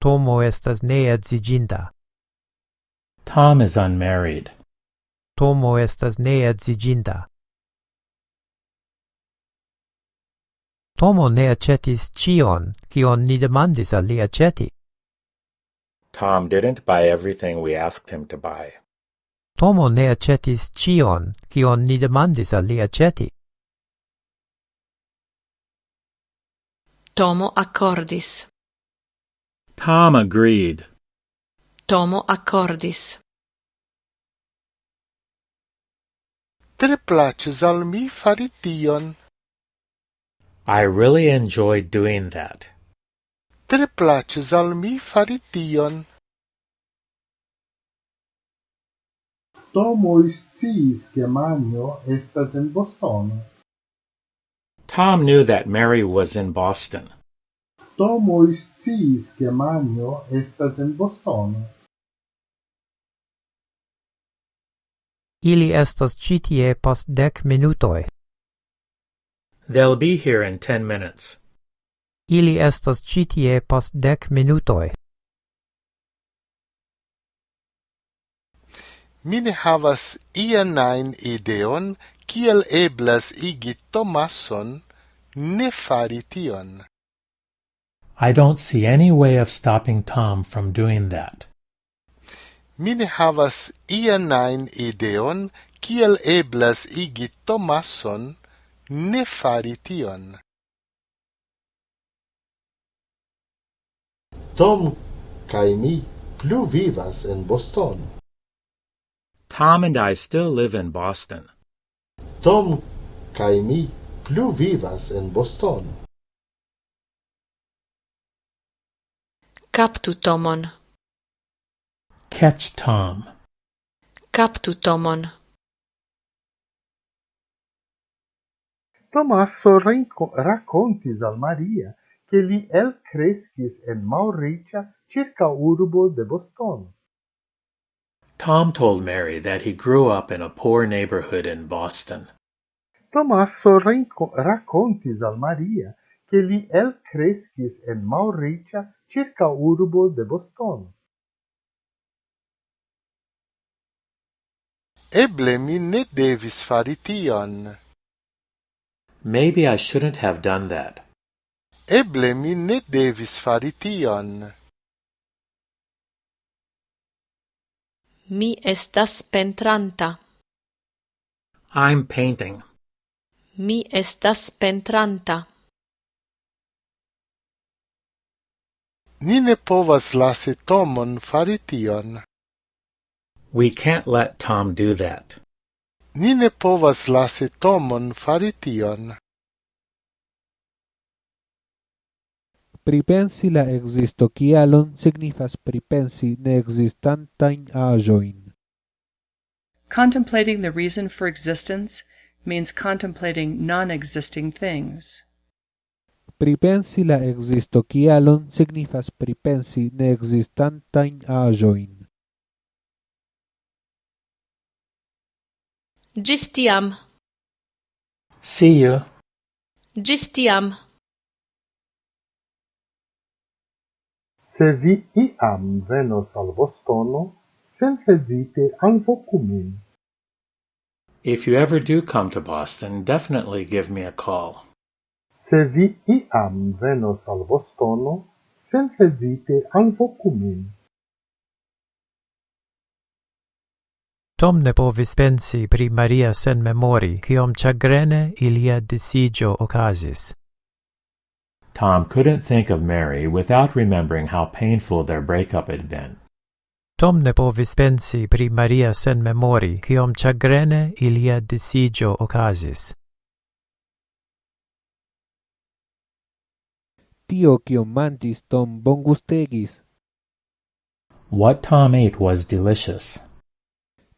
Speaker 1: Tomo estas needziĝinta.
Speaker 2: Tom is unmarried.
Speaker 1: Tomo estas needziĝinta. Tomo ne aĉetis ĉion, kion ni demandis al li aĉeti.
Speaker 2: Tom didn't buy everything we asked him to buy.
Speaker 1: Tomo ne aĉetis ĉion, kion ni demandis al li aĉeti.
Speaker 4: Tomo accordis.
Speaker 2: Tom agreed.
Speaker 4: Tomo accordis.
Speaker 3: Tre plaĉis al mi fari tion.
Speaker 2: I really enjoyed doing that.
Speaker 3: Tre plaĉis al mi fari tion.
Speaker 8: Tomo sciis ke Manjo estas en Bostono.
Speaker 2: Tom knew that Mary was in Boston.
Speaker 8: Tomo sciis ke Manjo estas en Bostono.
Speaker 1: Ili estos ĉi tie post 10 minutoj.
Speaker 2: They'll be here in 10 minutes.
Speaker 1: Ili estos ĉi tie post 10 minutoj.
Speaker 3: Mi ne havas ian ajn ideon kiel eblas igi Tomason ne fari tion.
Speaker 2: I don't see any way of stopping Tom from doing that.
Speaker 3: Mi ne havas ian ajn ideon kiel eblas igi Tomason ne fari tion. Tom kaj mi plu vivas en Bostono.
Speaker 2: Tom and I still live in Boston.
Speaker 3: Tom kaj mi plu vivas en Bostono.
Speaker 4: Kaptu Tomon.
Speaker 2: Catch Tom.
Speaker 4: Kaptu Tomon.
Speaker 8: Tomaso rakontis al Maria che li elkreskis en malriĉa ĉirkaŭurbo de Bostono.
Speaker 2: Tom told Mary that he grew up in a poor neighborhood in Boston.
Speaker 8: Tomaso rakontis al Maria che li elkreskis en malriĉa ĉirkaŭurbo de Bostono.
Speaker 3: Eble mi ne devis fari tion.
Speaker 2: Maybe I shouldn't have done that.
Speaker 3: Eble mi ne devis fari tion.
Speaker 4: Mi estas pentranta.
Speaker 2: I'm painting.
Speaker 4: Mi estas pentranta.
Speaker 3: Ni ne povas lasi Tomon fari tion.
Speaker 2: We can't let Tom do that.
Speaker 3: Ni ne povas lasi Tomon fari tion.
Speaker 6: Pripensi la ekzistokialon signifas pripensi neekzistantajn aĵojn.
Speaker 9: Contemplating the reason for existence means contemplating non-existing things.
Speaker 6: Pripensi la existo kialon signifas pripensi neexistantajn aĵojn.
Speaker 4: Ĝis tiam.
Speaker 2: See you.
Speaker 4: Ĝis tiam.
Speaker 8: Se vi iam venos al Bostono, senhezite alvoku min.
Speaker 2: If you ever do come to Boston, definitely give me a call.
Speaker 8: Se vi iam venos al Bostono, senhezite alvoku min.
Speaker 1: Tom ne povis pensi pri Maria sen memori, kiom ĉagrene ilia disiĝo okazis.
Speaker 2: Tom couldn't think of Mary without remembering how painful their breakup had been.
Speaker 1: Tom ne povis pensi pri Maria sen memori, kiom ĉagrene ilia disiĝo okazis.
Speaker 6: Tio kion manĝis Tom bongustegis.
Speaker 2: What Tom ate was delicious.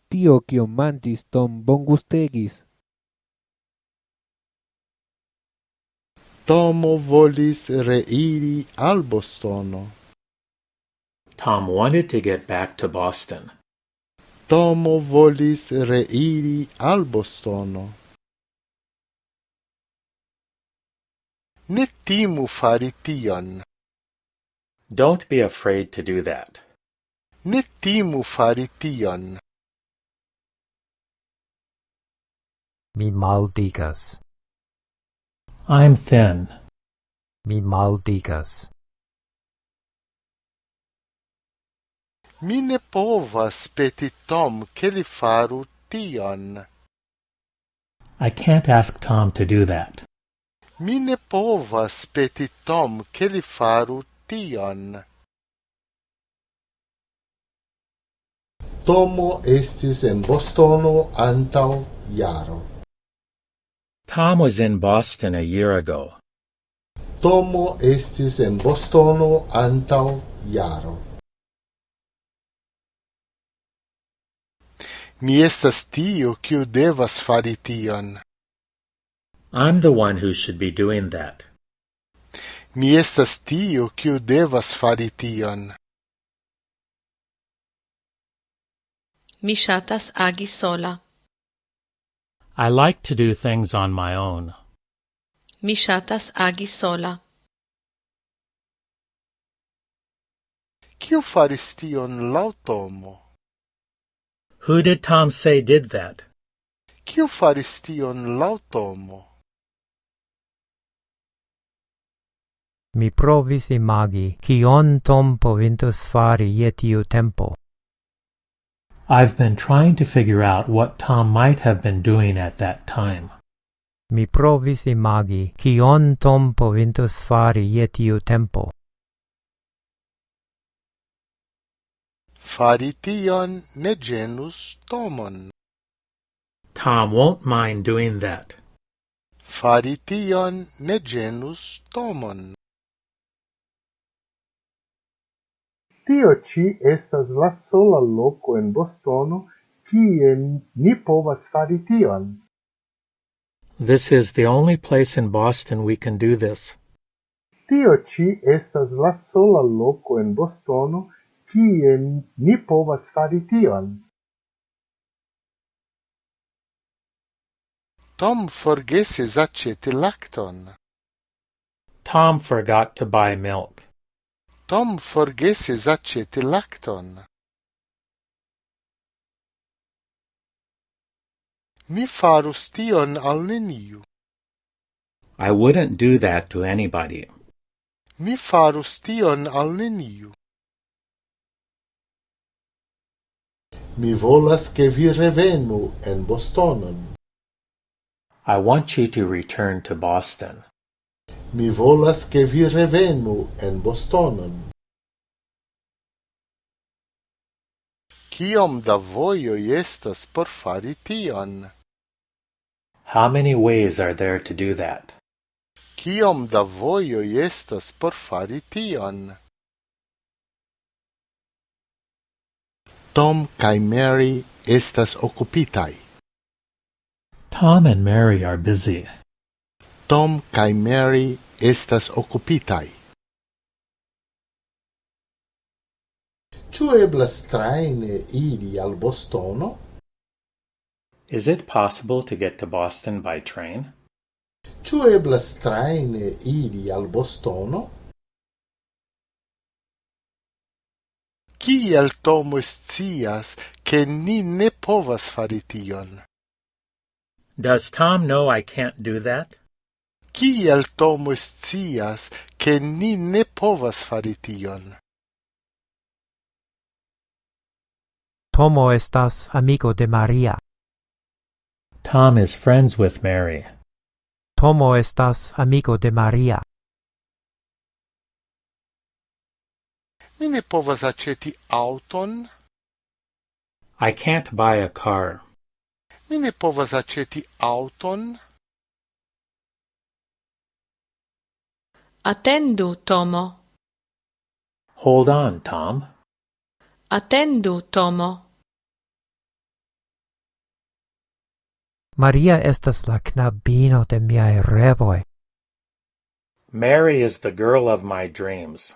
Speaker 6: Tio kion manĝis Tom bongustegis.
Speaker 8: Tomo volis reiri al Bostono.
Speaker 2: Tom wanted to get back to Boston.
Speaker 8: Tomo volis reiri al Bostono. Ne timu fari tion.
Speaker 2: Don't be afraid to do that.
Speaker 8: Ne timu fari tion.
Speaker 1: Mi maldigas.
Speaker 2: I'm thin.
Speaker 1: Mi maldigas.
Speaker 8: Mi ne povas peti Tom ke li faru tion.
Speaker 2: I can't ask Tom to do that.
Speaker 8: Mi ne povas peti Tom ke li faru tion. Tomo estis en Bostono antaŭ jaro.
Speaker 2: Tom was in Boston a year ago.
Speaker 8: Tomo estis en Bostono antaŭ jaro. Mi estas tiu, kiu devas fari tion.
Speaker 2: I'm the one who should be doing that.
Speaker 8: Mi estas tiu, kiu devas fari tion.
Speaker 4: Mi ŝatas agi sola.
Speaker 2: I like to do things on my own.
Speaker 4: Mi ŝatas agi sola.
Speaker 8: Kiu faris tion laŭ Tomo?
Speaker 2: Who did Tom say did that?
Speaker 8: Kiu faris tion laŭ Tomo?
Speaker 1: Mi provis imagi, kion Tom povintus fari je tiu tempo.
Speaker 2: I've been trying to figure out what Tom might have been doing at that time.
Speaker 1: Mi provis imagi, kion Tom povintus fari je tiu tempo.
Speaker 8: Fari tion ne ĝenus Tomon.
Speaker 2: Tom won't mind doing that.
Speaker 8: Fari tion ne ĝenus Tomon. Tio ci estas la sola loko en Bostono kie ni povas fari tion.
Speaker 2: This is the only place in Boston we can do this.
Speaker 8: Tio ci estas la sola loko en Bostono kie ni povas fari tion. Tom forgesis aĉeti lakton.
Speaker 2: Tom forgot to buy milk.
Speaker 8: Tom forgesis aĉeti lakton. Mi farus tion al neniu.
Speaker 2: I wouldn't do that to anybody.
Speaker 8: Mi farus tion al neniu. Mi volas ke vi revenu en Bostonon.
Speaker 2: I want you to return to Boston.
Speaker 8: Mi volas ke vi revenu en Bostonon. Kiom da vojoj estas por fari tion?
Speaker 2: How many ways are there to do that?
Speaker 8: Kiom da vojoj estas por fari tion? Tom kaj Mary estas okupitaj.
Speaker 2: Tom and Mary are busy.
Speaker 3: Tom kai Mary estas occupitai. Ĉu eblas traine iri al Bostono?
Speaker 2: Is it possible to get to Boston by train?
Speaker 3: Ĉu eblas traine iri al Bostono? Kiel Tomo scias ke ni ne povas fari tion?
Speaker 2: Does Tom know I can't do that?
Speaker 3: Kiel Tomo scias ke ni ne povas fari tion?
Speaker 1: Tomo estas amigo de Maria.
Speaker 2: Tom is friends with Mary.
Speaker 1: Tomo estas amigo de Maria.
Speaker 3: Mi ne povas aceti auton?
Speaker 2: I can't buy a car.
Speaker 3: Mi ne povas aceti auton?
Speaker 4: Atendu, Tomo.
Speaker 2: Hold on, Tom.
Speaker 4: Atendu, Tomo.
Speaker 1: Maria estas la knabino de miaj revoj.
Speaker 2: Mary is the girl of my dreams.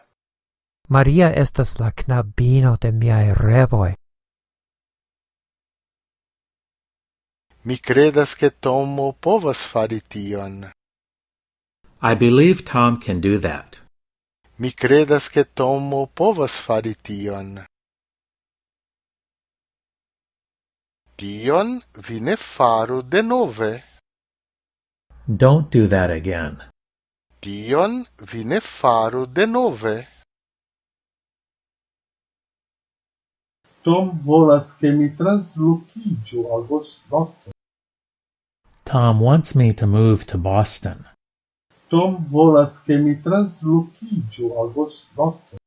Speaker 1: Maria estas la knabino de miaj revoj.
Speaker 3: Mi credas che Tomo povas fari tion.
Speaker 2: I believe Tom can do that.
Speaker 3: Mi credas che Tomo povas fari tion. Tion vi ne faru denove.
Speaker 2: Don't do that again.
Speaker 3: Tion vi ne faru denove.
Speaker 8: Tom volas che mi translokiĝu al Boston.
Speaker 2: Tom wants me to move to Boston.
Speaker 8: Tom volas che mi translokiĝu al Boston.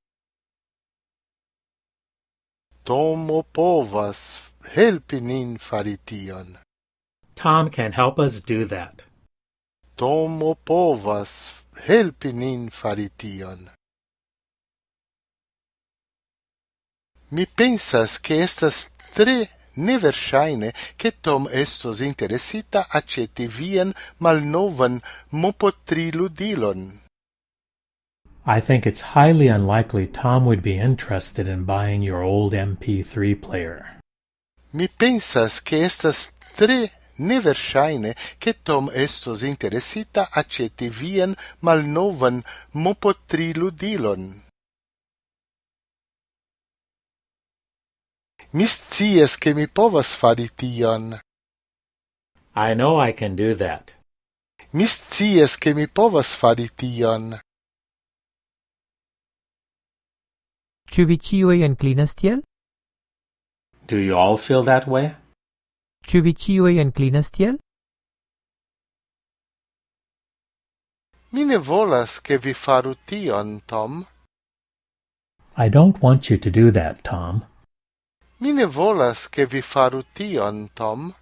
Speaker 3: Tomo povas helpi nin fari tion.
Speaker 2: Tom can help us do that.
Speaker 3: Tomo povas helpi nin fari tion. Mi pensas che estas tre neverŝajne che Tom estos interesita aceti vian malnovan mopotriludilon.
Speaker 2: I think it's highly unlikely Tom would be interested in buying your old MP3 player.
Speaker 3: Mi pensas che estas tre neverŝajne che Tom estos interesita aceti vian malnovan mopotriludilon. Mi scias che mi povas fari tion.
Speaker 2: I know I can do that.
Speaker 3: Mi scias che mi povas fari tion.
Speaker 1: Ĉu vi ĉiuj inclinas tiel?
Speaker 2: Do you all feel that way?
Speaker 1: Ĉu vi ĉiuj inclinas tiel?
Speaker 3: Mi ne volas che vi faru tion, Tom.
Speaker 2: I don't want you to do that, Tom.
Speaker 3: Mi ne volas che vi faru tion, Tom.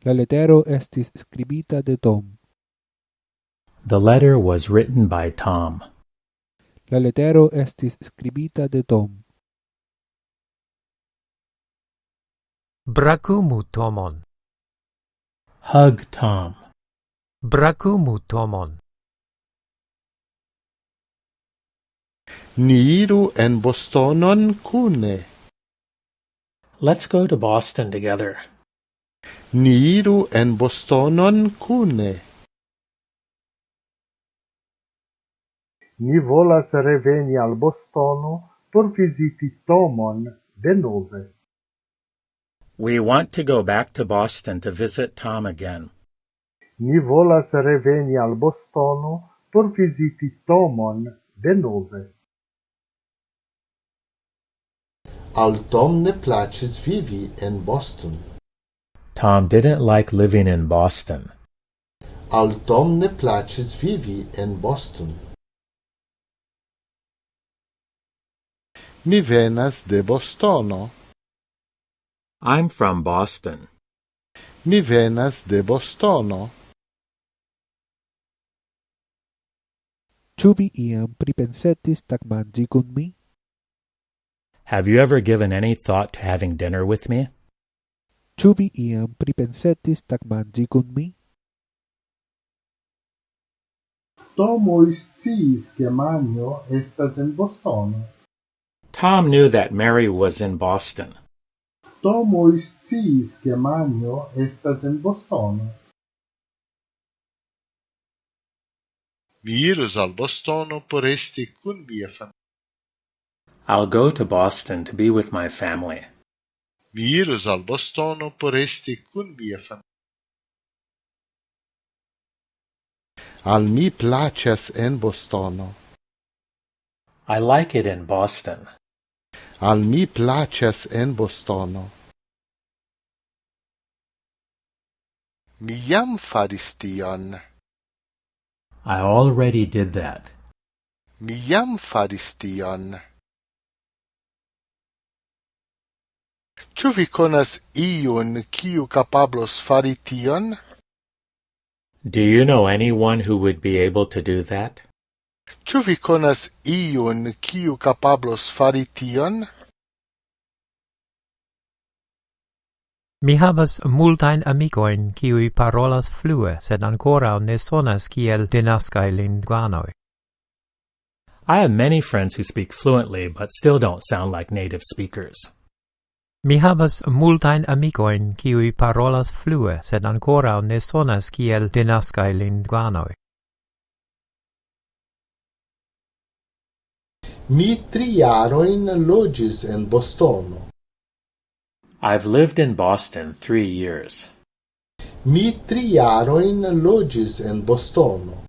Speaker 6: La letero estis skribita de Tom.
Speaker 2: The letter was written by Tom.
Speaker 6: La letero estis skribita de Tom.
Speaker 1: Brakumu Tomon.
Speaker 2: Hug Tom.
Speaker 1: Brakumu Tomon.
Speaker 3: Ni iru en Bostonon kune.
Speaker 2: Let's go to Boston together.
Speaker 3: Ni iru en Bostonon kune.
Speaker 8: Ni volas reveni al Bostono por viziti Tomon denove.
Speaker 2: We want to go back to Boston to visit Tom again.
Speaker 8: Ni volas reveni al Bostono por viziti Tomon denove.
Speaker 3: Al Tom ne placis vivi en Boston.
Speaker 2: Tom didn't like living in Boston.
Speaker 3: Al Tom ne placis vivi en Boston. Mi venas de Bostono.
Speaker 2: I'm from Boston.
Speaker 3: Mi venas de Bostono.
Speaker 6: Ĉu vi iam pripensetis tagmanĝi kun mi?
Speaker 2: Have you ever given any thought to having dinner with me?
Speaker 6: Ĉu vi iam pripensetis tagmanĝi kun mi?
Speaker 8: Tomo sciis che Manjo estas en Bostono.
Speaker 2: Tom knew that Mary was in Boston.
Speaker 8: Tomo sciis che Manjo estas en Bostono.
Speaker 3: Mi iros al Bostono por esti kun mia familio.
Speaker 2: I'll go to Boston to be with my family.
Speaker 3: Mi iros al Bostono por esti kun mia familio. Al mi plaĉas en Bostono.
Speaker 2: I like it in Boston.
Speaker 3: Al mi plaĉas en Bostono. Mi jam faris tion.
Speaker 2: I already did that.
Speaker 3: Mi jam faris tion. Ĉu vi konas iun, kiu kapablos fari tion?
Speaker 2: Do you know anyone who would be able to do that?
Speaker 3: Ĉu vi konas iun, kiu kapablos fari tion?
Speaker 1: Mi havas multajn amikojn, kiuj parolas flue, sed ankoraŭ ne sonas kiel denaskaj lingvanoj.
Speaker 2: I have many friends who speak fluently but still don't sound like native speakers.
Speaker 1: Mi havas multajn amikojn, kiuj parolas flue, sed ankoraŭ ne sonas kiel denaskaj lingvanoj.
Speaker 8: Mi 3 jarojn loĝis en Bostono.
Speaker 2: I've lived in Boston 3 years.
Speaker 8: Mi 3 jarojn loĝis en Bostono.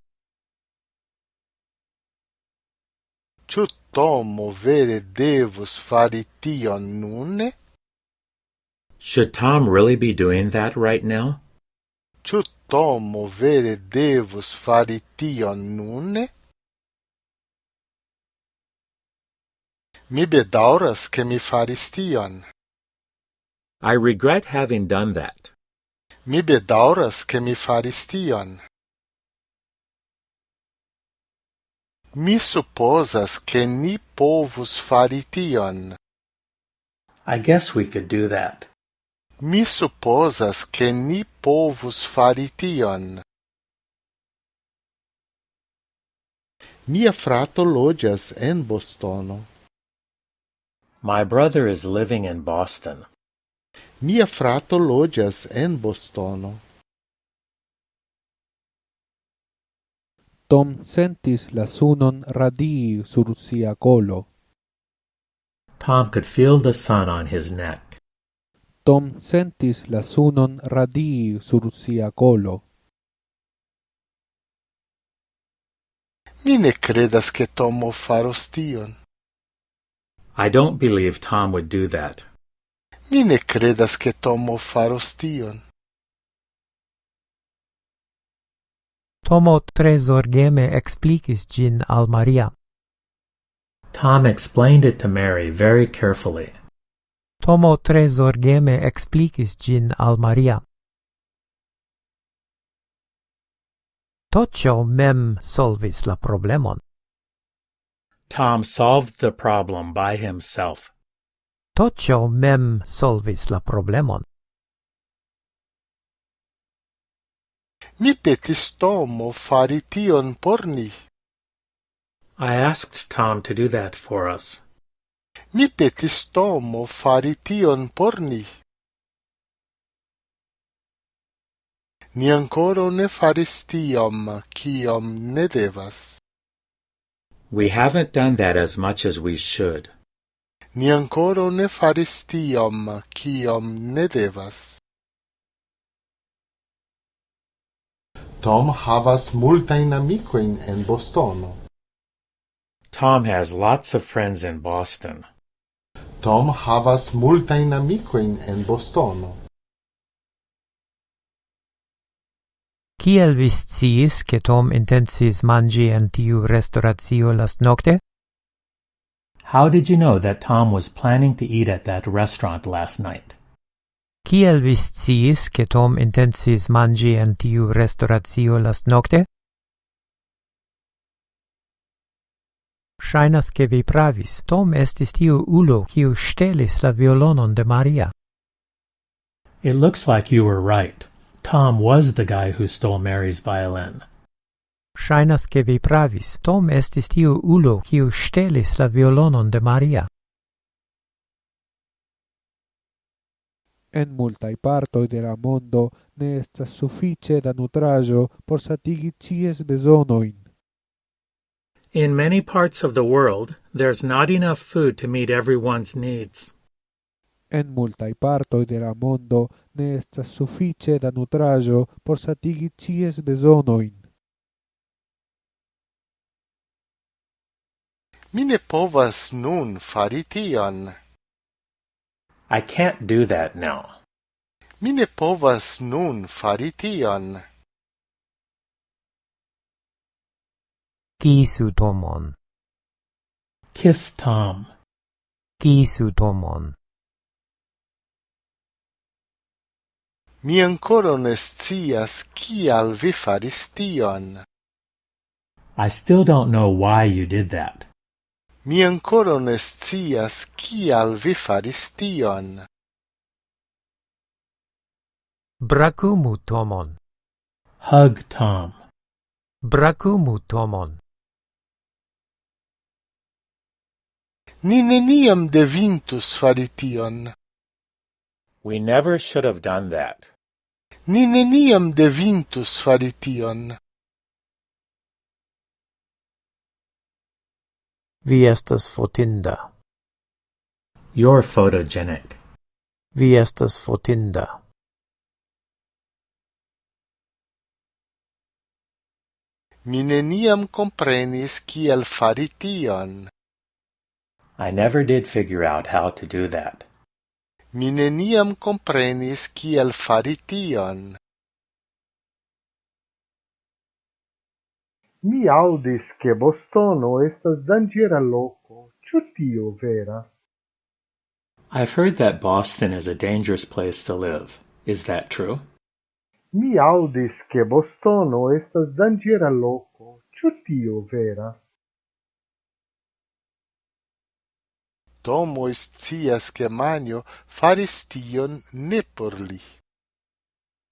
Speaker 3: Ĉu Tomo vere devus fari tion nune?
Speaker 2: Should Tom really be doing that right now?
Speaker 3: Ĉu Tomo vere devus fari tion nune? Mi bedaŭras, ke mi faris tion.
Speaker 2: I regret having done that.
Speaker 3: Mi bedaŭras, ke mi faris tion. Mi supozas, ke ni povus fari tion.
Speaker 2: I guess we could do that.
Speaker 3: Mi supozas, ke ni povus fari tion. Mia frato loĝas en Bostono.
Speaker 2: My brother is living in Boston.
Speaker 3: Mia frato loĝas en Bostono.
Speaker 6: Tom sentis la sunon radii sur sia kolo.
Speaker 2: Tom could feel the sun on his neck.
Speaker 6: Tom sentis la sunon radii sur sia kolo.
Speaker 3: Mi ne credas ke Tomo faros tion.
Speaker 2: I don't believe Tom would do that.
Speaker 3: Mi ne credas ke Tomo faros tion.
Speaker 1: Tomo tre zorgeme explicis gin al Maria.
Speaker 2: Tom explained it to Mary very carefully.
Speaker 1: Tomo tre zorgeme explicis gin al Maria. Toĉo mem solvis la problemon.
Speaker 2: Tom solved the problem by himself.
Speaker 1: Toĉo mem solvis la problemon.
Speaker 3: Mi petis Tomo fari tion por ni.
Speaker 2: I asked Tom to do that for us.
Speaker 3: Mi petis Tomo fari tion por ni. Ni ancora ne faris tiom, kiom ne devas.
Speaker 2: We haven't done that as much as we should.
Speaker 3: Ni ancora ne faris tiom, kiom ne devas. Tom havas multajn amikojn en Bostono.
Speaker 2: Tom has lots of friends in Boston.
Speaker 3: Tom havas multajn amikojn en Bostono.
Speaker 1: Kiel vi sciis, ke Tom intencis manĝi en tiu restoracio lastnokte?
Speaker 2: How did you know that Tom was planning to eat at that restaurant last night?
Speaker 1: Kiel vi sciis, ke Tom intencis manĝi en tiu restoracio lastnokte? Ŝajnas, ke vi pravis. Tom estis tiu ulo, kiu ŝtelis la violonon de Maria.
Speaker 2: It looks like you were right. Tom was the guy who stole Mary's violin.
Speaker 1: Ŝajnas ke vi pravis. Tom estis tiu ulo, kiu ŝtelis la violonon de Maria.
Speaker 6: En multaj partoj de la mondo ne estas sufiĉe da nutraĵo por satigi ĉies bezonojn.
Speaker 2: In many parts of the world, there's not enough food to meet everyone's needs.
Speaker 6: En multaj partoj de la mondo ne estas sufiĉe da nutraĵo por satigi ĉies bezonojn.
Speaker 3: Mi ne povas nun fari tion.
Speaker 2: I can't do that now.
Speaker 3: Mi ne povas nun fari tion.
Speaker 1: Kisu Tomon.
Speaker 2: Kiss Tom.
Speaker 1: Kisu Tomon.
Speaker 3: Mi ancora ne scias kial vi faris tion.
Speaker 2: I still don't know why you did that.
Speaker 3: Mi ancora ne scias kial vi faris tion.
Speaker 1: Brakumu Tomon.
Speaker 2: Hug Tom.
Speaker 1: Brakumu Tomon.
Speaker 3: Ni neniam devintus fari tion.
Speaker 2: We never should have done that.
Speaker 3: Ni neniam devintus fari tion.
Speaker 7: Vi estas fotinda.
Speaker 2: You're photogenic.
Speaker 7: Vi estas fotinda.
Speaker 3: Mi neniam comprenis kiel fari tion.
Speaker 2: I never did figure out how to do that.
Speaker 3: Mi neniam comprenis kiel fari tion.
Speaker 8: Mi audis che Bostono estas danĝera loko. Ĉu tio veras?
Speaker 2: I've heard that Boston is a dangerous place to live. Is that true?
Speaker 8: Mi audis che Bostono estas danĝera loko. Ĉu tio veras?
Speaker 3: Tomo scias che Manio faris tion ne por li.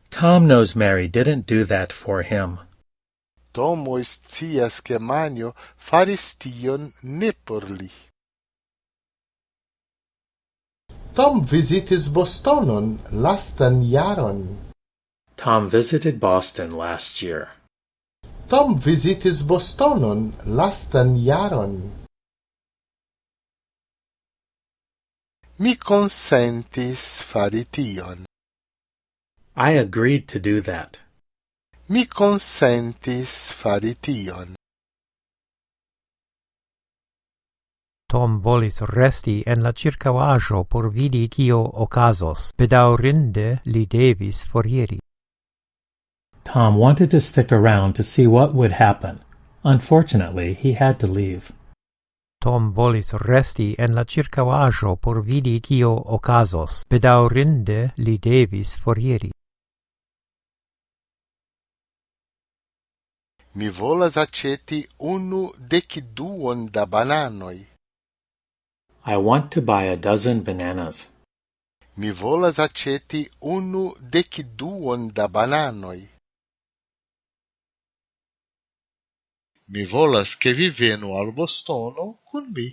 Speaker 2: Tom knows Mary didn't do that for him.
Speaker 3: Tomo scias che Manio faris tion ne por li. Tom visitis Bostonon lastan jaron.
Speaker 2: Tom visited Boston last year.
Speaker 3: Tom visitis Bostonon lastan jaron. Mi consentis fari tion.
Speaker 2: I agreed to do that.
Speaker 3: Mi consentis fari tion.
Speaker 1: Tom volis resti en la circauaĵo por vidi kio okazos. Bedaŭrinde li devis foriri.
Speaker 2: Tom wanted to stick around to see what would happen. Unfortunately, he had to leave.
Speaker 1: Tom volis resti en la circauaĵo por vidi kio okazos. Bedaŭrinde li devis foriri.
Speaker 3: Mi volas aceti 12 da bananoi.
Speaker 2: I want to buy a dozen bananas.
Speaker 3: Mi volas aceti 12 da bananoi. Mi volas che vi venu al Bostono con mi.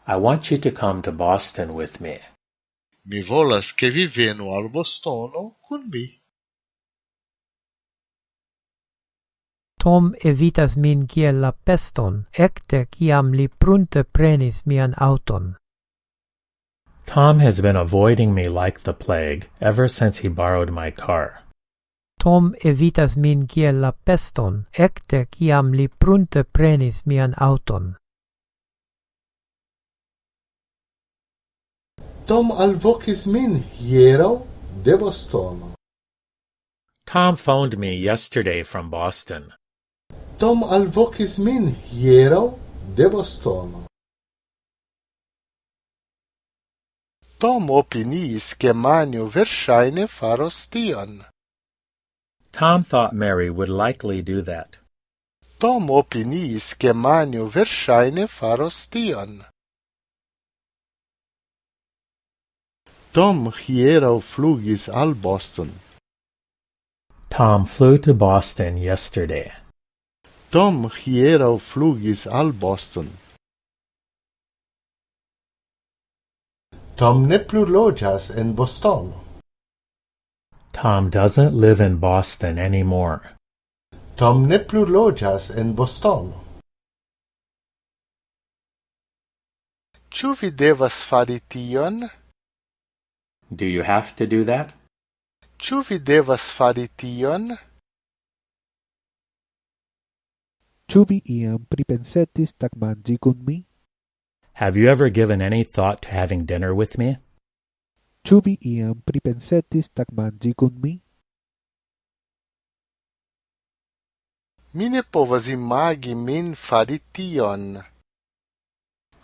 Speaker 2: I want you to come to Boston with me.
Speaker 3: Mi volas che vi venu al Bostono con mi.
Speaker 1: Tom evitas min kiel la peston, ekde kiam li prunte prenis mian auton.
Speaker 2: Tom has been avoiding me like the plague ever since he borrowed my car.
Speaker 1: Tom evitas min kiel la peston, ekde kiam li prunte prenis mian auton.
Speaker 3: Tom alvocis min hieraŭ de Bostono.
Speaker 2: Tom phoned me yesterday from Boston.
Speaker 3: Tom alvocis min hieraŭ de Bostono. Tom opiniis che Manio verŝajne faros tion.
Speaker 2: Tom thought Mary would likely do that.
Speaker 3: Tom opiniis che Manio verŝajne faros tion. Tom hieraŭ flugis al Boston.
Speaker 2: Tom flew to Boston yesterday.
Speaker 3: Tom hieraŭ flugis al Boston. Tom ne plu loĝas en Bostono.
Speaker 2: Tom doesn't live in Boston anymore.
Speaker 3: Tom ne plu loĝas en Bostono. Ĉu vi devas fari tion?
Speaker 2: Do you have to do that?
Speaker 3: Ĉu vi devas fari tion?
Speaker 6: Ĉu vi iam pripensetis tagmanĝi kun mi?
Speaker 2: Have you ever given any thought to having dinner with me?
Speaker 6: Ĉu vi iam pripensetis tagmanĝi kun mi?
Speaker 3: Mi ne povas imagi min fari tion.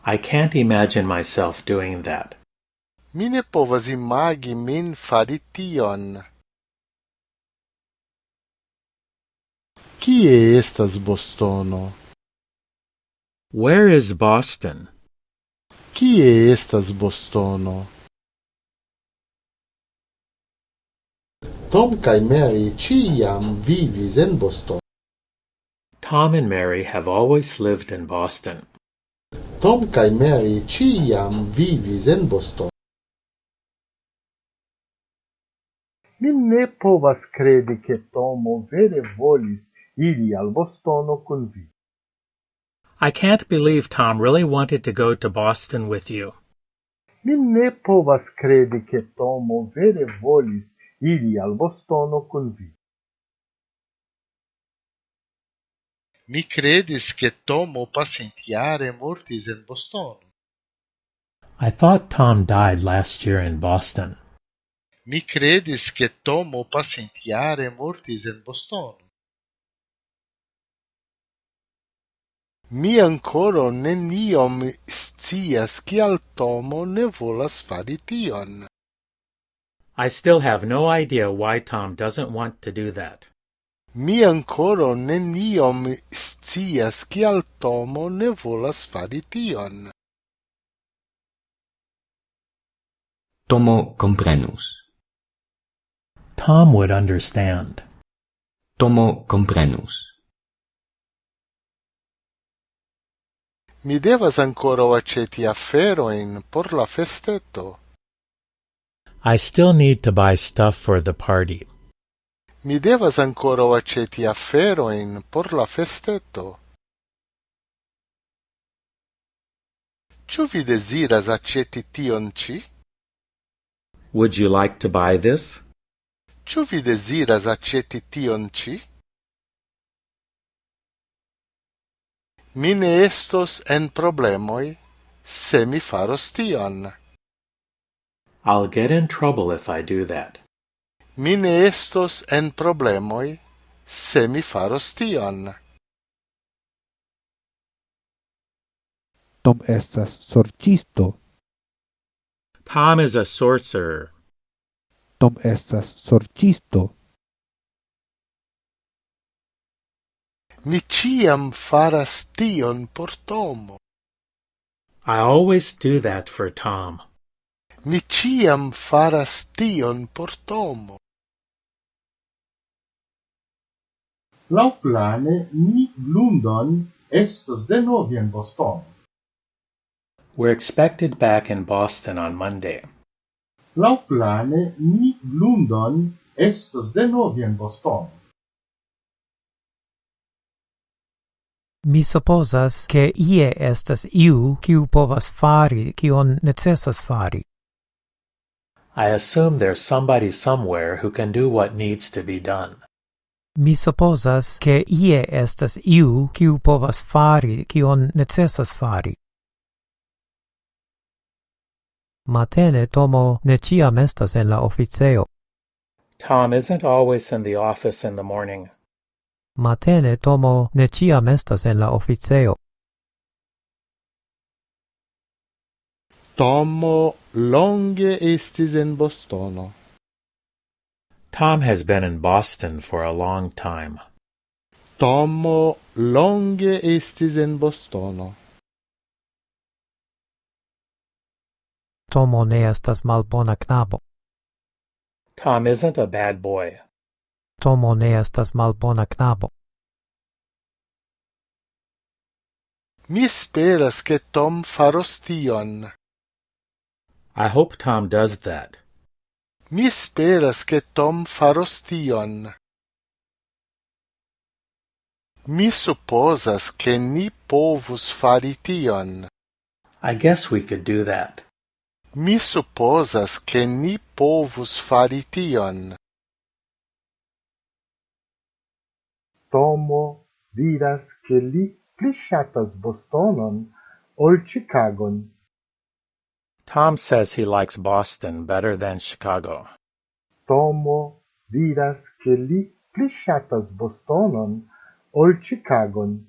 Speaker 2: I can't imagine myself doing that.
Speaker 3: Mi ne povas imagi min fari tion. Kie estas Bostono?
Speaker 2: Where is Boston?
Speaker 3: Kie estas Bostono? Tom kaj Mary ĉiam vivis en Bostono.
Speaker 2: Tom and Mary have always lived in Boston.
Speaker 3: Tom kaj Mary ĉiam vivis en Bostono. Mi ne povas kredi ke Tomo vere volis iri al Bostono kun vi.
Speaker 2: I can't believe Tom really wanted to go to Boston with you.
Speaker 3: Mi ne povas kredi ke Tomo vere volis iri al Bostono kun vi. Mi credis che Tomo pasintjare mortis en Bostono.
Speaker 2: I thought Tom died last year in Boston.
Speaker 3: Mi credis che Tomo pasintjare mortis en Bostono. Mi ancora neniom scias kial Tomo ne volas fari tion.
Speaker 2: I still have no idea why Tom doesn't want to do that.
Speaker 3: Mi ancora neniom scias kial Tomo ne volas fari tion.
Speaker 5: Tomo comprenus.
Speaker 2: Tom would understand.
Speaker 5: Tomo comprenus.
Speaker 3: Mi devas ancora aceti aferoin por la festeto.
Speaker 2: I still need to buy stuff for the party.
Speaker 3: Mi devas ancora aceti aferoin por la festeto. Ĉu vi deziras aceti tion ĉi?
Speaker 2: Would you like to buy this?
Speaker 3: Ĉu vi deziras aceti tion ĉi? Mi ne estos en problemoj, se mi faros tion.
Speaker 2: I'll get in trouble if I do that.
Speaker 3: Mi ne estos en problemoj, se mi faros tion.
Speaker 6: Tom estas sorĉisto.
Speaker 2: Tom is a sorcerer.
Speaker 6: Tom estas sorĉisto.
Speaker 3: Mi ĉiam faras tion por Tomo.
Speaker 2: I always do that for Tom.
Speaker 3: Mi ĉiam faras tion por Tomo. Laŭplane ni lundon estos denove en Bostono.
Speaker 2: We're expected back in Boston on Monday.
Speaker 3: Laŭplane ni lundon estos denove en Bostono.
Speaker 1: Mi supposas che ie estas iu kiu povas fari kion necesas fari.
Speaker 2: I assume there's somebody somewhere who can do what needs to be done.
Speaker 1: Mi supposas che ie estas iu kiu povas fari kion necesas fari. Matene Tomo ne ciam estas en la oficeo.
Speaker 2: Tom isn't always in the office in the morning.
Speaker 1: Matene Tomo ne ciam estas en la oficeo.
Speaker 3: Tomo longe estis en Bostono.
Speaker 2: Tom has been in Boston for a long time.
Speaker 3: Tomo longe estis en Bostono.
Speaker 1: Tomo ne estas malbona knabo.
Speaker 2: Tom isn't a bad boy.
Speaker 1: Tomo ne estas malbona knabo.
Speaker 3: Mi speras che Tom faros tion.
Speaker 2: I hope Tom does that.
Speaker 3: Mi speras che Tom faros tion. Mi supposas che ni povus fari tion.
Speaker 2: I guess we could do that.
Speaker 3: Mi supposas che ni povus fari tion.
Speaker 8: Tomo diras che li pli ŝatas Bostonon ol Chicagon.
Speaker 2: Tom says he likes Boston better than Chicago.
Speaker 8: Tomo diras che li pli ŝatas Bostonon ol Chicagon.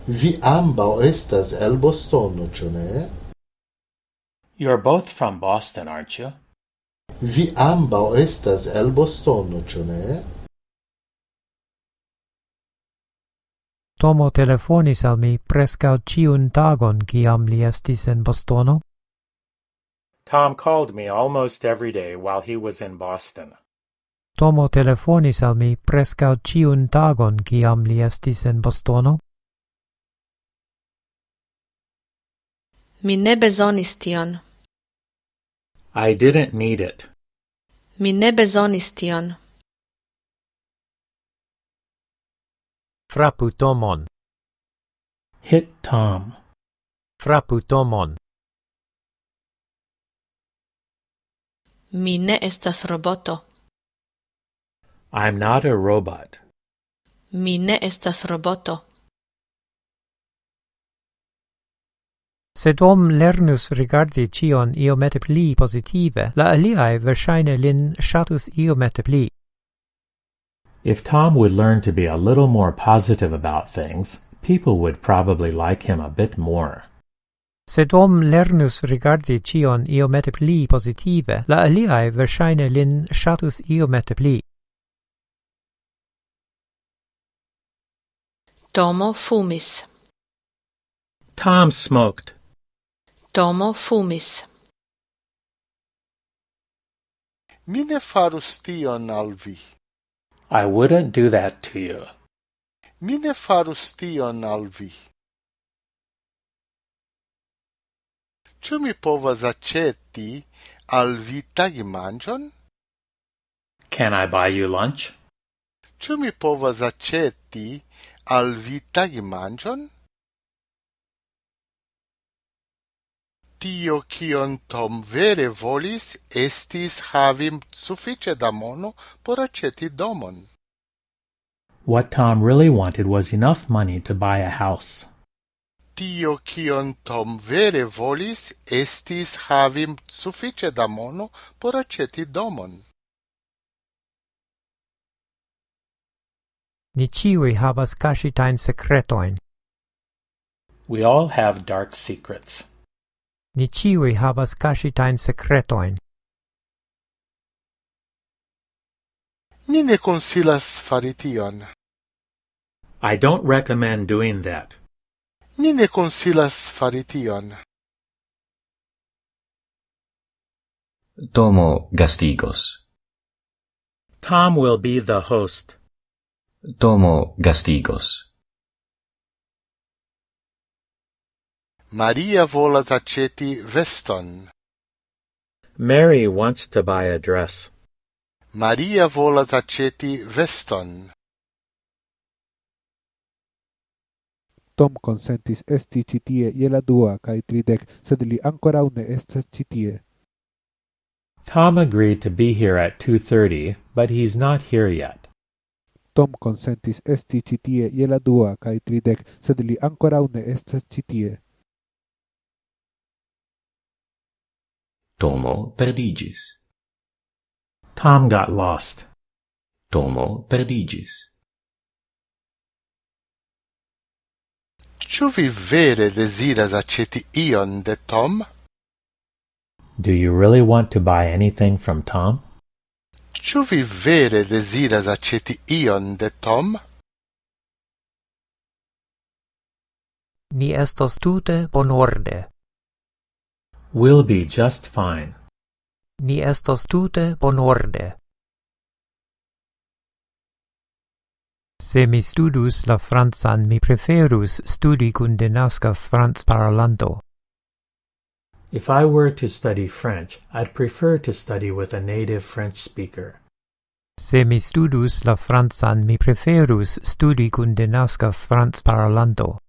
Speaker 3: Vi ambaŭ estas el Bostono, ĉu ne?
Speaker 2: You're both from Boston, aren't you?
Speaker 3: Vi ambaŭ estas el Bostono, ĉu ne?
Speaker 1: Tomo telefonis al mi preskaŭ ĉiun tagon, kiam li estis en Bostono.
Speaker 2: Tom called me almost every day while he was in Boston.
Speaker 1: Tomo telefonis al mi preskaŭ ĉiun tagon, kiam li estis en Bostono.
Speaker 4: Mi ne bezonis tion.
Speaker 2: I didn't need it.
Speaker 4: Mi ne bezonis tion.
Speaker 1: Frapu Tomon.
Speaker 2: Hit Tom.
Speaker 1: Frapu Tomon.
Speaker 4: Mi ne estas roboto.
Speaker 2: I'm not a robot.
Speaker 4: Mi ne estas roboto.
Speaker 1: Se Tom lernus rigardi ĉion iomete pli pozitive, la aliaj verŝajne lin ŝatus iomete pli.
Speaker 2: If Tom would learn to be a little more positive about things, people would probably like him a bit more.
Speaker 1: Se Tom lernus rigardi ĉion iomete pli pozitive, la aliaj verŝajne lin ŝatus iomete pli.
Speaker 4: Tomo fumis.
Speaker 2: Tom smoked.
Speaker 4: Tomo fumis.
Speaker 3: Mi ne farus tion al vi.
Speaker 2: I wouldn't do that to you.
Speaker 3: Mi ne farus tion al vi. Ĉu mi povas aĉeti al vi tagmanĝon?
Speaker 2: Can I buy you lunch?
Speaker 3: Ĉu mi povas aĉeti al vi tagmanĝon? Tio kion Tom vere volis estis havi sufiĉe da mono por aĉeti domon.
Speaker 2: What Tom really wanted was enough money to buy a house.
Speaker 3: Tio kion Tom vere volis estis havi sufiĉe da mono por aĉeti domon.
Speaker 1: Ni ĉiuj havas kaŝitajn sekretojn.
Speaker 2: We all have dark secrets.
Speaker 1: Ni ĉiuj havas kaŝitajn sekretojn.
Speaker 3: Mi ne konsilas fari tion.
Speaker 2: I don't recommend doing that.
Speaker 3: Mi ne konsilas fari tion.
Speaker 5: Tomo gastigos.
Speaker 2: Tom will be the host.
Speaker 5: Tomo gastigos.
Speaker 3: Maria volas aĉeti veston.
Speaker 2: Mary wants to buy a dress.
Speaker 3: Maria volas aĉeti veston.
Speaker 6: Tom consentis esti ĉi tie je la 2:30, sed li ankoraŭ ne estas ĉi tie.
Speaker 2: Tom agreed to be here at 2:30, but he's not here yet.
Speaker 6: Tom consentis esti ĉi tie je la 2:30, sed li ankoraŭ ne estas ĉi tie.
Speaker 5: Tomo perdigis.
Speaker 2: Tom got lost.
Speaker 5: Tomo perdigis.
Speaker 3: Ĉu vi vere deziras aĉeti ion de Tom?
Speaker 2: Do you really want to buy anything from Tom?
Speaker 3: Ĉu vi vere deziras aĉeti ion de Tom?
Speaker 1: Ni estos tute bonorde.
Speaker 2: We'll be just fine.
Speaker 1: Ni estos tute bonorde. Se mi studus la francan, mi preferus studi kun denaska francparolanto.
Speaker 2: If I were to study French, I'd prefer to study with a native French speaker.
Speaker 1: Se mi studus la francan, mi preferus studi kun denaska francparolanto.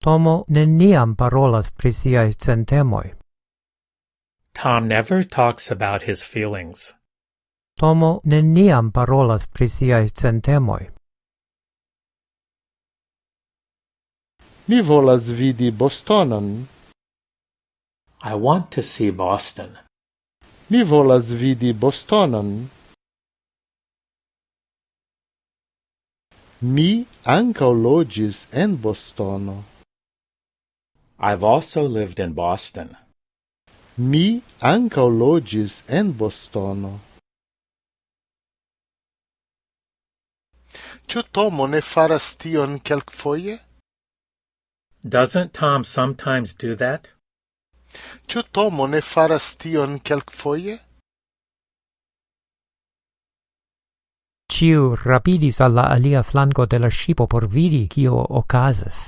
Speaker 1: Tomo neniam parolas pri siaj centemoj.
Speaker 2: Tom never talks about his feelings.
Speaker 1: Tomo neniam parolas pri siaj centemoj.
Speaker 8: Mi volas vidi Bostonon.
Speaker 2: I want to see Boston.
Speaker 8: Mi volas vidi Bostonon. Mi ankaŭ loĝis en Bostono.
Speaker 2: I've also lived in Boston.
Speaker 8: Mi ankaŭ loĝis en Bostono.
Speaker 3: Ĉu Tomo ne faras tion kelkfoje?
Speaker 2: Doesn't Tom sometimes do that?
Speaker 3: Ĉu Tomo ne faras tion kelkfoje?
Speaker 1: Ciu rapidis al la alia flanco de la ŝipo por vidi kio okazas.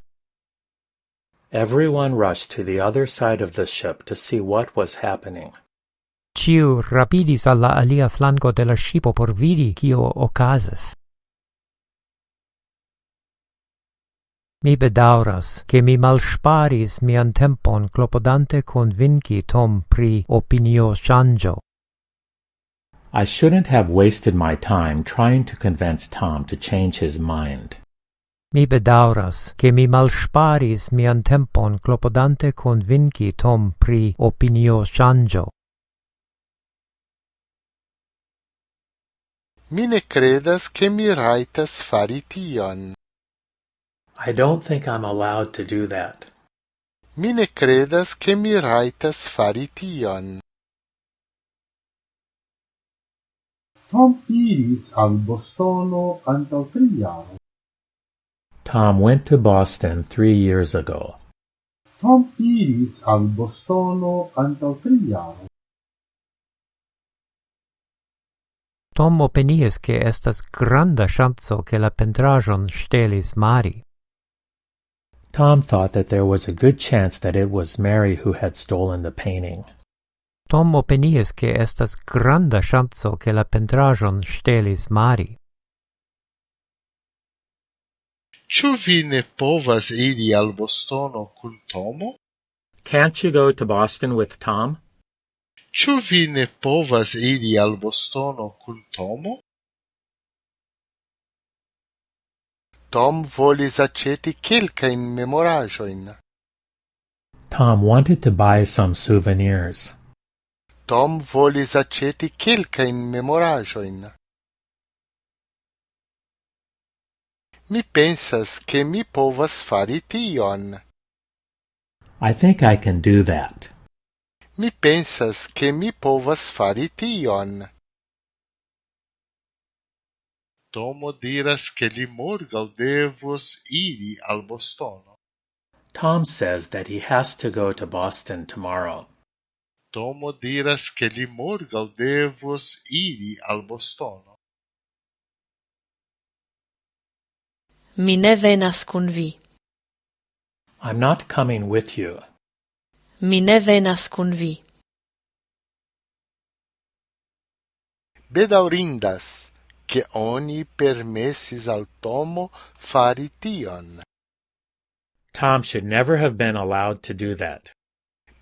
Speaker 2: Everyone rushed to the other side of the ship to see what was happening.
Speaker 1: Ciu rapidis al la alia flanco de la ŝipo por vidi kio okazas. Mi bedaŭras, ke mi malŝparis mian tempon klopodante konvinki Tom pri opinioŝanĝo.
Speaker 2: I shouldn't have wasted my time trying to convince Tom to change his mind.
Speaker 1: Mi bedaŭras, ke mi malŝparis mian tempon klopodante konvinki Tom pri opinioŝanĝo.
Speaker 3: Mi ne credas ke mi rajtas fari tion.
Speaker 2: I don't think I'm allowed to do that.
Speaker 3: Mi ne credas ke mi rajtas fari tion.
Speaker 8: Tom iris al Bostono antaŭ 3 jaroj.
Speaker 2: Tom went to Boston 3 years ago.
Speaker 8: Tom iris al Bostono antaŭ 3 jaroj.
Speaker 1: Tom opinias ke estas granda ŝanco ke la pentraĵon ŝtelis Mari.
Speaker 2: Tom thought that there was a good chance that it was Mary who had stolen the painting.
Speaker 1: Tom opinias ke estas granda ŝanco ke la pentraĵon ŝtelis Mari.
Speaker 3: Ĉu vi ne povas iri al Bostono kun Tomo?
Speaker 2: Can't you go to Boston with Tom?
Speaker 3: Ĉu vi ne povas iri al Bostono kun Tomo? Tom volis aĉeti kelkajn memoraĵojn.
Speaker 2: Tom wanted to buy some souvenirs.
Speaker 3: Tom volis aĉeti kelkajn memoraĵojn. Mi pensas ke mi povas fari tion.
Speaker 2: I think I can do that.
Speaker 3: Mi pensas ke mi povas fari tion. Tomo diras ke li morgaŭ devos iri al Bostono.
Speaker 2: Tom says that he has to go to Boston tomorrow.
Speaker 3: Tomo diras ke li morgaŭ devos iri al Bostono.
Speaker 4: Mi ne venas kun vi.
Speaker 2: I'm not coming with you.
Speaker 4: Mi ne venas kun vi.
Speaker 3: Bedaŭrindas ke oni permesis al Tomo fari tion.
Speaker 2: Tom should never have been allowed to do that.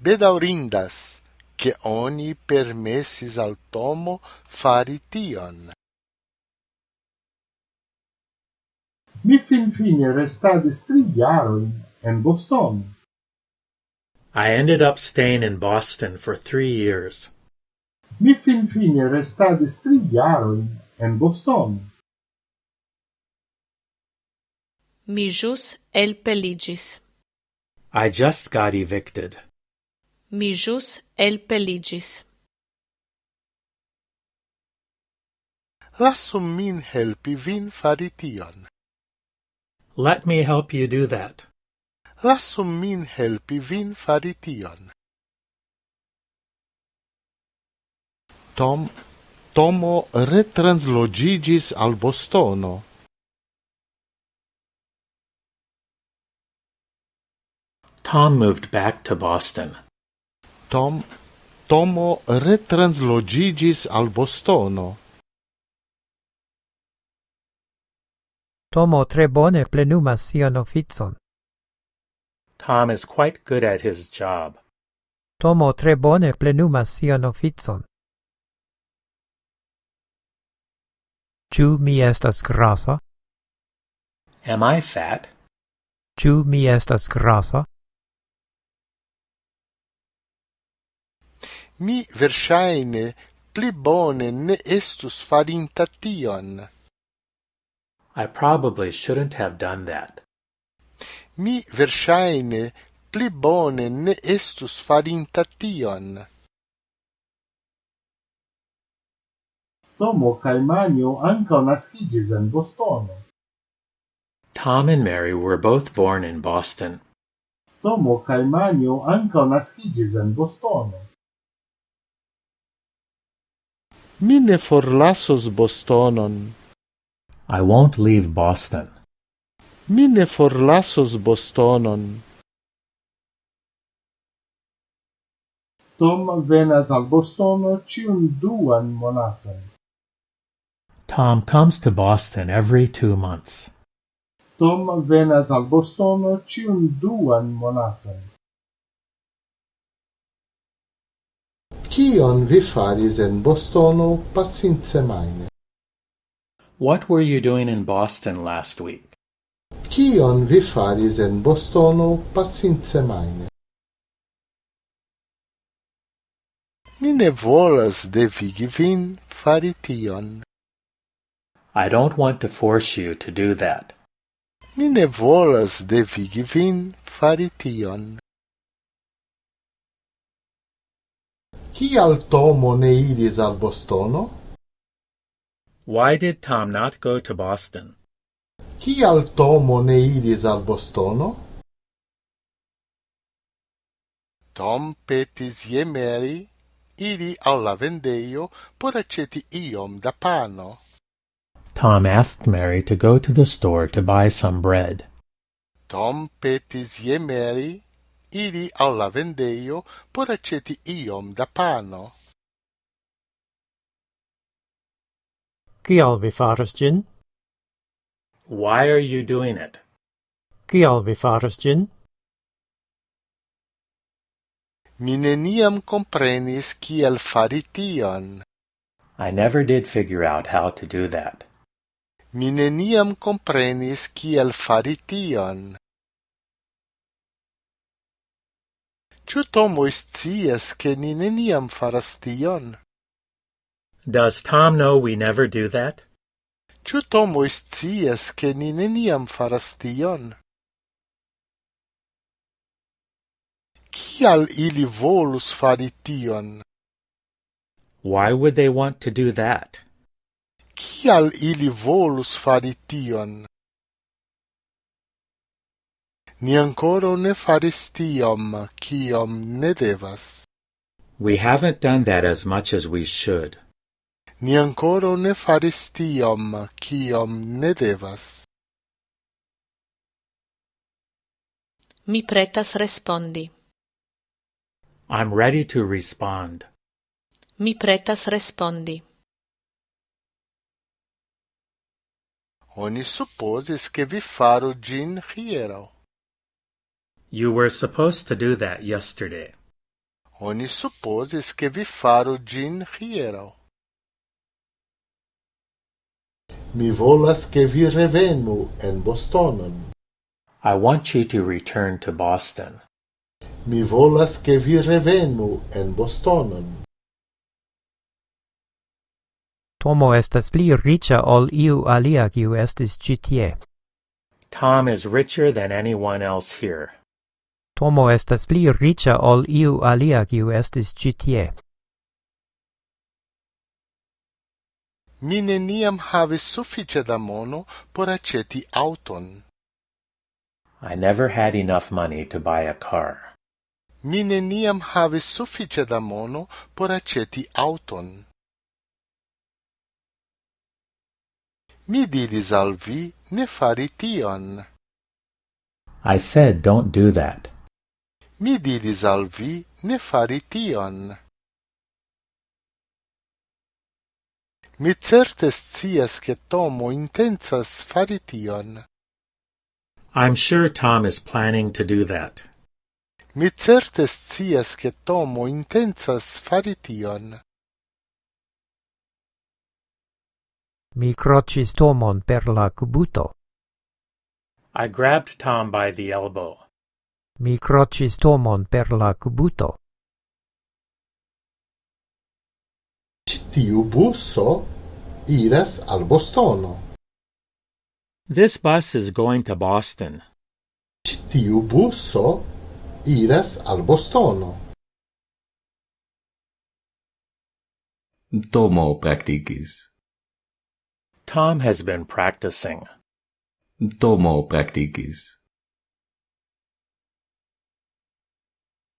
Speaker 3: Bedaŭrindas ke oni permesis al Tomo fari tion.
Speaker 8: Mi finfine restadis 3 jarojn en Bostono.
Speaker 2: I ended up staying in Boston for 3 years.
Speaker 8: Mi finfine restadis 3 jarojn en Bostono.
Speaker 4: Mi ĵus elpeliĝis.
Speaker 2: I just got evicted.
Speaker 4: Mi ĵus elpeliĝis.
Speaker 3: Lassu min helpi vin fari tion.
Speaker 2: Let me help you do that.
Speaker 3: Lassu min helpi vin fari tion. Tomo retranslogigis al Bostono.
Speaker 2: Tom moved back to Boston.
Speaker 3: Tomo retranslogigis al Bostono.
Speaker 1: Tomo tre bone plenumas sian oficon.
Speaker 2: Tom is quite good at his job.
Speaker 1: Tomo tre bone plenumas sian oficon. Ĉu mi estas grasa?
Speaker 2: Am I fat?
Speaker 1: Ĉu mi estas grasa?
Speaker 3: Mi verŝajne pli bone ne estus farinta tion.
Speaker 2: I probably shouldn't have done that.
Speaker 3: Mi verŝajne pli bone ne estus farinta tion.
Speaker 8: Tomo kaj Manjo ankaŭ naskiĝis en Bostono.
Speaker 2: Tom and Mary were both born in Boston.
Speaker 8: Tomo kaj Manjo ankaŭ naskiĝis en Bostono.
Speaker 3: Mi ne forlasos Bostonon.
Speaker 2: I won't leave Boston.
Speaker 3: Mi ne forlasos Bostonon.
Speaker 8: Tom venas al Bostono ĉiun duan monaton.
Speaker 2: Tom comes to Boston every 2 months.
Speaker 8: Tom venas al Bostono ĉiun duan monaton.
Speaker 3: Kion vi faris en Bostono pasintsemajne?
Speaker 2: What were you doing in Boston last week?
Speaker 3: Kion vi faris en Bostono pasintsemajne? Mi ne volas devigi vin fari tion.
Speaker 2: I don't want to force you to do that.
Speaker 3: Mi ne volas devigi vin fari tion. Kial Tomo ne iris al Bostono?
Speaker 2: Why did Tom not go to Boston?
Speaker 3: Kial Tomo ne iris al Bostono? Tom petis je Mary iri al la vendejo por aceti iom da pano.
Speaker 2: Tom asked Mary to go to the store to buy some bread.
Speaker 3: Tom petis je Mary iri al la vendejo por aceti iom da pano.
Speaker 7: Kial vi faras ĝin?
Speaker 2: Why are you doing it?
Speaker 7: Kial vi faras ĝin?
Speaker 3: Mi neniam komprenis kiel fari tion.
Speaker 2: I never did figure out how to do that.
Speaker 3: Mi neniam komprenis kiel fari tion. Ĉu Tomo scias ke ni neniam faras tion?
Speaker 2: Does Tom know we never do that?
Speaker 3: Ĉu Tomo scias ke ni neniam faras tion? Kial ili volus fari tion?
Speaker 2: Why would they want to do that?
Speaker 3: Kial ili volus fari tion? Ni ancora ne faris tiom, kiom ne devas.
Speaker 2: We haven't done that as much as we should.
Speaker 3: Ni ancora ne faris tiom, kiom ne devas.
Speaker 4: Mi pretas respondi.
Speaker 2: I'm ready to respond.
Speaker 4: Mi pretas respondi.
Speaker 3: Oni supposis ke vi faru ĝin hieraŭ.
Speaker 2: You were supposed to do that yesterday.
Speaker 3: Oni supposis ke vi faru ĝin hieraŭ. Mi volas ke vi revenu en Bostonon.
Speaker 2: I want you to return to Boston.
Speaker 3: Mi volas ke vi revenu en Bostonon.
Speaker 1: Tomo estas pli riĉa ol iu alia kiu estis ĉi tie.
Speaker 2: Tom is richer than anyone else here.
Speaker 1: Tomo estas pli riĉa ol iu alia kiu estis ĉi tie.
Speaker 3: Mi neniam havis sufiĉe da mono por aĉeti aŭton.
Speaker 2: I never had enough money to buy a car.
Speaker 3: Mi neniam havis sufiĉe da mono por aĉeti aŭton. Mi diris al vi ne fari tion.
Speaker 2: I said don't do that.
Speaker 3: Mi diris al vi ne fari tion. Mi certe scias che Tomo intensas fari tion.
Speaker 2: I'm sure Tom is planning to do that.
Speaker 3: Mi certe scias che Tomo intensas fari tion.
Speaker 1: Mi crocis Tomon per la cubuto.
Speaker 2: I grabbed Tom by the elbow.
Speaker 1: Mi crocis Tomon per la cubuto.
Speaker 8: Tiu busso iras al Bostono.
Speaker 2: This bus is going to Boston.
Speaker 8: Tiu busso iras al Bostono.
Speaker 5: Tomo practicis.
Speaker 2: Tom has been practicing.
Speaker 5: Tomo practicis.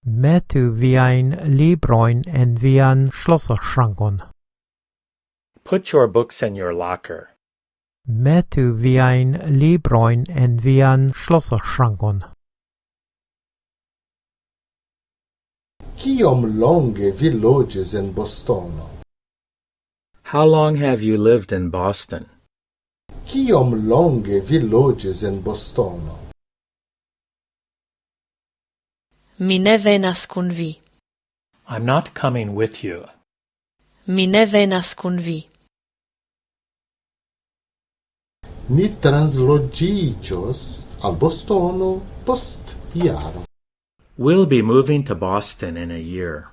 Speaker 1: Metu viain libroin en vian schlosserschrankon.
Speaker 2: Put your books in your locker.
Speaker 1: Metu viain libroin en vian schlosserschrankon.
Speaker 8: Kiom longe vi loĝis en Bostono?
Speaker 2: How long have you lived in Boston?
Speaker 8: Kiom longe vi loĝis en Bostono?
Speaker 4: Mi ne venas kun vi.
Speaker 2: I'm not coming with you.
Speaker 4: Mi ne venas kun vi.
Speaker 8: Ni transloĝiĝos al Bostono post jaro.
Speaker 2: We'll be moving to Boston in a year.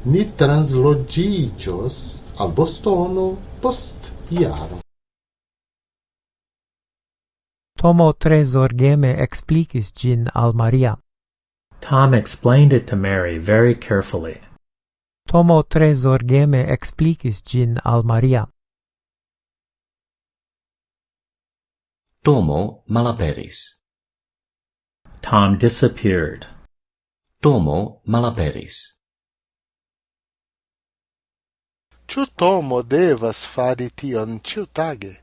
Speaker 8: Ni transloĝiĝos al Bostono post jaro.
Speaker 1: Tomo tre zorgeme explicis gin al Maria.
Speaker 2: Tom explained it to Mary very carefully.
Speaker 1: Tomo tre zorgeme explicis gin al Maria.
Speaker 5: Tomo malaperis.
Speaker 2: Tom disappeared.
Speaker 5: Tomo malaperis.
Speaker 3: Ĉu Tomo devas fari tion ĉiutage?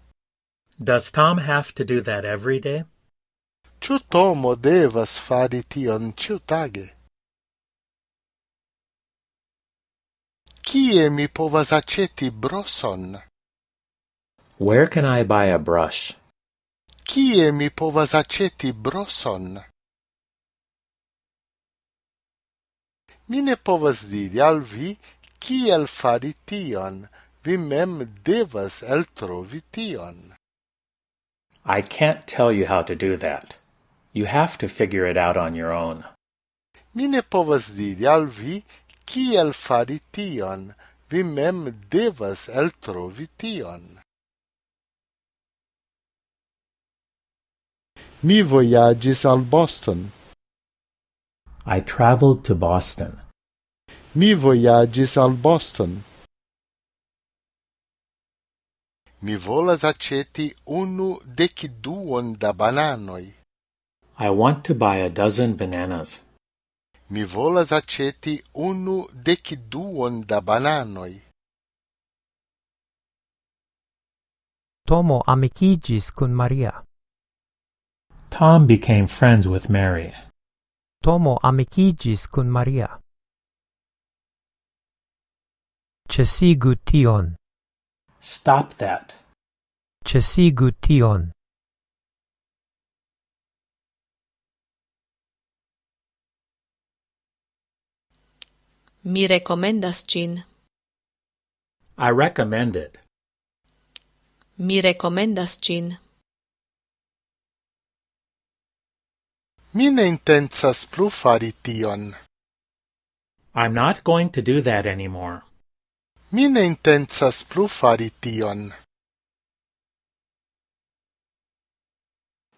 Speaker 2: Does Tom have to do that every day?
Speaker 3: Ĉu Tomo devas fari tion ĉiutage? Kie mi povas aĉeti broson?
Speaker 2: Where can I buy a brush?
Speaker 3: Kie mi povas aĉeti broson? Mi ne povas diri al vi kiel fari tion. Vi mem devas eltrovi tion.
Speaker 2: I can't tell you how to do that. You have to figure it out on your own.
Speaker 3: Mi ne povas diri al vi kiel fari tion. Vi mem devas eltrovi tion. Mi vojaĝis al Boston.
Speaker 2: I traveled to Boston.
Speaker 3: Mi vojaĝis al Boston. Mi volas aĉeti unu dekduon da bananoj.
Speaker 2: I want to buy a dozen bananas.
Speaker 3: Mi volas aĉeti unu dekduon da bananoj.
Speaker 1: Tomo amikiĝis kun Maria.
Speaker 2: Tom became friends with Mary.
Speaker 1: Tomo amikiĝis kun Maria. Ĉesigu tion.
Speaker 2: Stop that.
Speaker 1: Ĉesigu tion.
Speaker 4: Mi rekomendas ĝin.
Speaker 2: I recommend it.
Speaker 4: Mi rekomendas ĝin.
Speaker 3: Mi ne intencas plu fari tion.
Speaker 2: I'm not going to do that anymore.
Speaker 3: Mi ne intencas plu fari tion.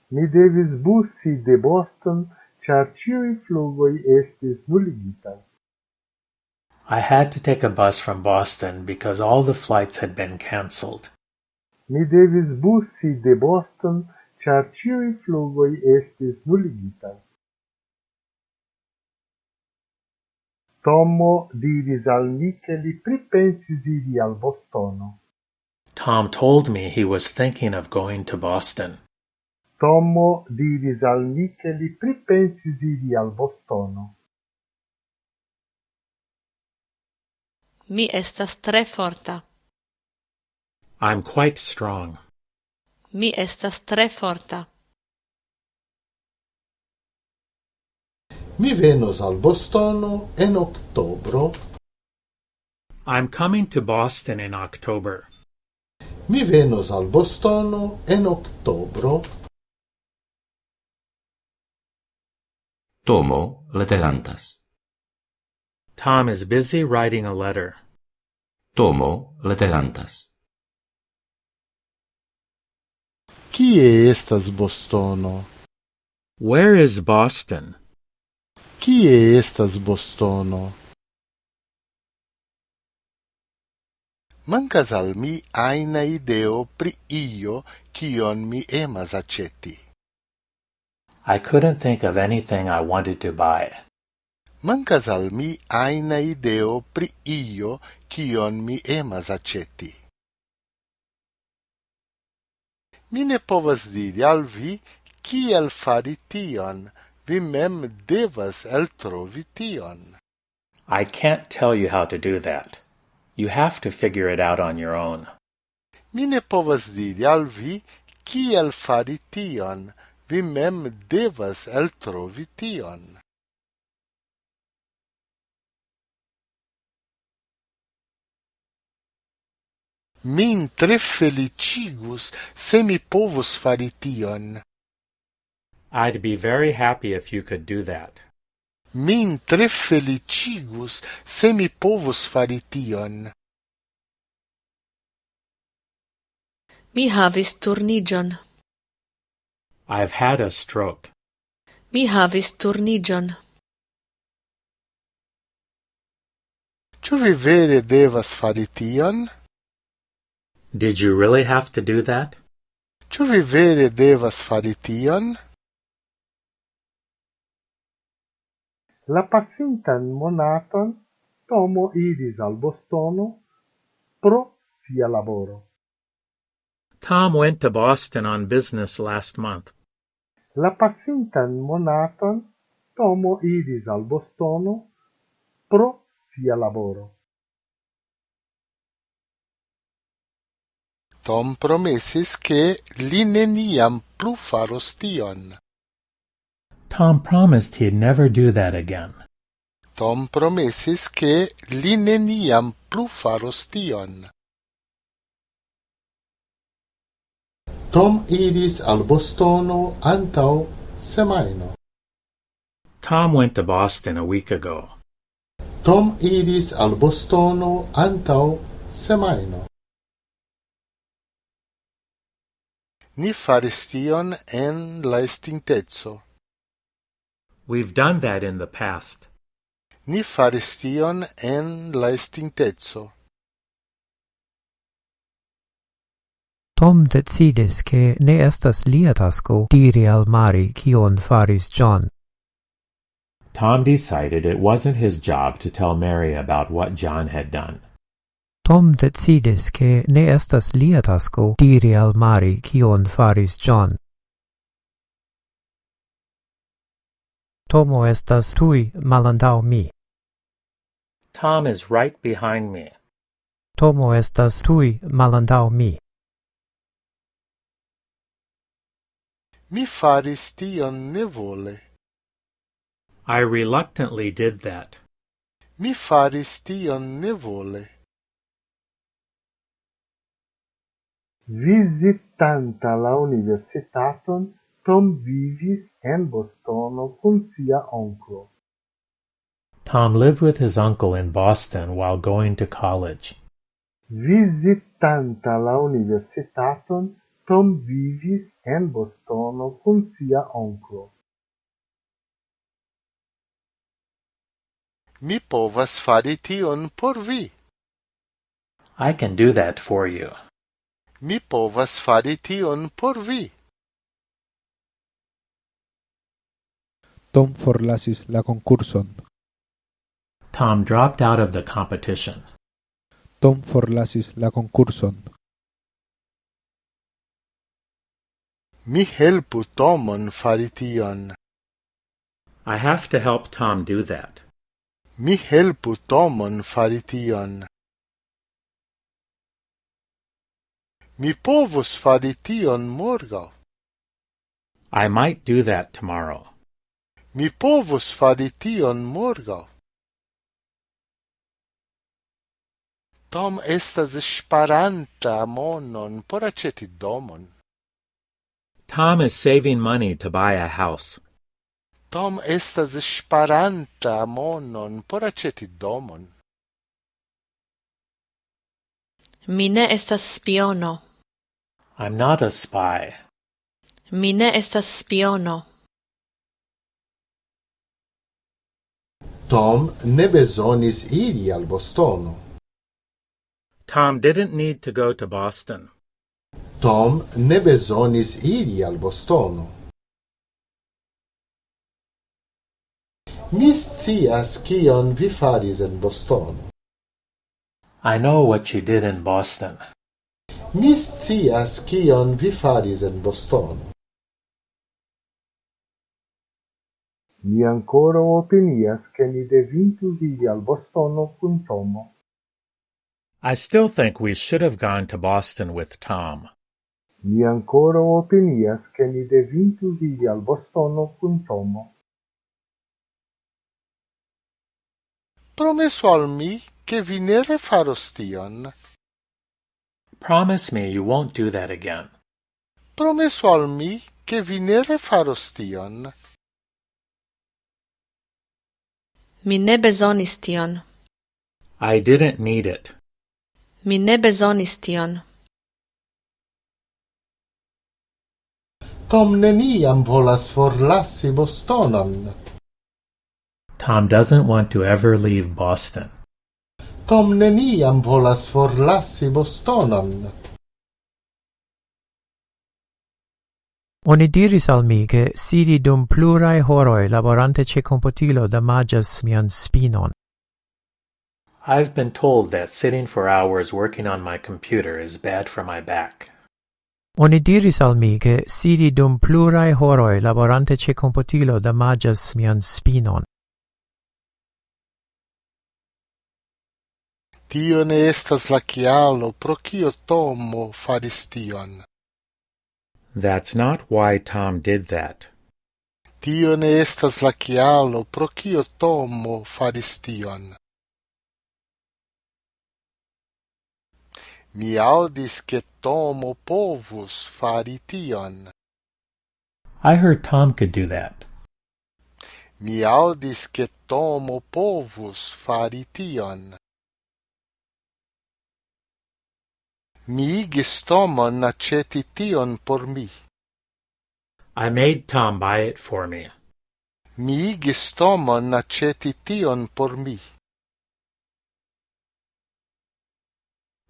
Speaker 8: Mi devis busi de Boston, ĉar ĉiuj flugoj estis nuligitaj.
Speaker 2: I had to take a bus from Boston because all the flights had been cancelled.
Speaker 8: Mi devis busi de Boston, char ciui flugoi estis nuligitaj. Tomo diris al mi che li pripensis iri al Bostono.
Speaker 2: Tom told me he was thinking of going to Boston.
Speaker 8: Tomo diris al mi che li pripensis iri al Bostono.
Speaker 4: Mi estas tre forta.
Speaker 2: I'm quite strong.
Speaker 4: Mi estas tre forta.
Speaker 3: Mi venos al Bostono en oktobro.
Speaker 2: I'm coming to Boston in October.
Speaker 3: Mi venos al Bostono en oktobro.
Speaker 5: Tomo leterantas.
Speaker 2: Tom is busy writing a letter.
Speaker 5: Tomo leterantas.
Speaker 3: Kie estas Bostono?
Speaker 2: Where is Boston?
Speaker 3: Kie estas Bostono? Mancas al mi aina ideo pri io kion mi emas aceti.
Speaker 2: I couldn't think of anything I wanted to buy.
Speaker 3: Mancas al mi aina ideo pri io kion mi emas aceti. Mi ne povas diri al vi kiel fari tion. Vi mem devas eltrovi tion.
Speaker 2: I can't tell you how to do that. You have to figure it out on your own.
Speaker 3: Mi ne povas diri al vi kiel fari tion. Vi mem devas eltrovi tion. Min tre felicigus se mi povus fari tion.
Speaker 2: I'd be very happy if you could do that.
Speaker 3: Min tre felicigus se mi povus fari tion.
Speaker 4: Mi havis turniĝon.
Speaker 2: I've had a stroke.
Speaker 4: Mi havis turniĝon.
Speaker 3: Ĉu vi vere devas fari tion?
Speaker 2: Did you really have to do that?
Speaker 3: Ĉu vi vere devas fari tion?
Speaker 8: La pasintan monaton Tomo iris al Bostono pro sia laboro.
Speaker 2: Tom went to Boston on business last month.
Speaker 8: La pasintan monaton Tomo iris al Bostono pro sia laboro.
Speaker 3: Tom promesis che li neniam plu faros tion.
Speaker 2: Tom promised he'd never do that again.
Speaker 3: Tom promesis che li neniam plu faros tion. Tom iris al Bostono antau semajno.
Speaker 2: Tom went to Boston a week ago.
Speaker 3: Tom iris al Bostono antau semajno. Ni faris tion en la estinteco.
Speaker 2: We've done that in the past.
Speaker 3: Ni faris tion en la estinteco.
Speaker 1: Tom decidis che ne estas lia tasko diri al Mari kion faris John.
Speaker 2: Tom decided it wasn't his job to tell Mary about what John had done.
Speaker 1: Tom decidis che ne estas lia tasko diri al Mari kion faris John. Tomo estas tui malantaŭ mi.
Speaker 2: Tom is right behind me.
Speaker 1: Tomo estas tui malantaŭ mi.
Speaker 3: Mi faris tion nevole.
Speaker 2: I reluctantly did that.
Speaker 3: Mi faris tion nevole.
Speaker 8: Visitanta la universitaton, Tom vivis en Bostono kun sia onklo.
Speaker 2: Tom lived with his uncle in Boston while going to college.
Speaker 8: Visitanta la universitaton, Tom vivis en Bostono kun sia onklo.
Speaker 3: Mi povas fari tion por vi.
Speaker 2: I can do that for you.
Speaker 3: Mi povas fari tion por vi.
Speaker 6: Tom forlasis la konkurson.
Speaker 2: Tom dropped out of the competition.
Speaker 6: Tom forlasis la konkurson.
Speaker 3: Mi helpu Tomon fari tion.
Speaker 2: I have to help Tom do that.
Speaker 3: Mi helpu Tomon fari tion. Mi povus fari tion morgaŭ.
Speaker 2: I might do that tomorrow.
Speaker 3: Mi povus fari tion morgaŭ. Tom estas ŝparanta monon por aĉeti domon.
Speaker 2: Tom is saving money to buy a house.
Speaker 3: Tom estas ŝparanta monon por aĉeti domon.
Speaker 4: Mi ne estas spiono.
Speaker 2: I'm not a spy.
Speaker 4: Mi ne estas spiono.
Speaker 8: Tom ne bezonis iri al Bostono.
Speaker 2: Tom didn't need to go to Boston.
Speaker 8: Tom ne bezonis iri al Bostono. Mi scias kion vi faris en Bostono.
Speaker 2: I know what you did in Boston.
Speaker 8: Mi scias kion vi faris en Bostono. Mi ancora opinias che ni devintus iri al Bostono kun Tomo.
Speaker 2: I still think we should have gone to Boston with Tom.
Speaker 8: Mi ancora opinias che ni devintus iri al Bostono kun Tomo.
Speaker 3: Promesu al mi che vi ne refaros tion.
Speaker 2: Promise me you won't do that again.
Speaker 3: Promesu al mi che vi ne refaros tion.
Speaker 4: Mi ne bezonis tion.
Speaker 2: I didn't need it.
Speaker 4: Mi ne bezonis tion.
Speaker 8: Tom neniam volas forlasi Bostonon.
Speaker 2: Tom doesn't want to ever leave Boston.
Speaker 8: Tom neniam volas forlasi Bostonon.
Speaker 1: Oni diris al mi che sidi dum plurae horoi laborante ce computilo damagas mian spinon.
Speaker 2: I've been told that sitting for hours working on my computer is bad for my back.
Speaker 1: Oni diris al mi che sidi dum plurae horoi laborante ce computilo damagas mian spinon.
Speaker 3: Tio ne estas la kialo pro kio Tomo faris tion.
Speaker 2: That's not why Tom did that.
Speaker 3: Tio ne estas la kialo pro kio Tomo faris tion. Mi audis che Tomo povus fari tion.
Speaker 2: I heard Tom could do that.
Speaker 3: Mi audis che Tomo povus fari tion. Mi igis Tomon aceti tion por mi.
Speaker 2: I made Tom buy it for me.
Speaker 3: Mi igis Tomon aceti tion por mi.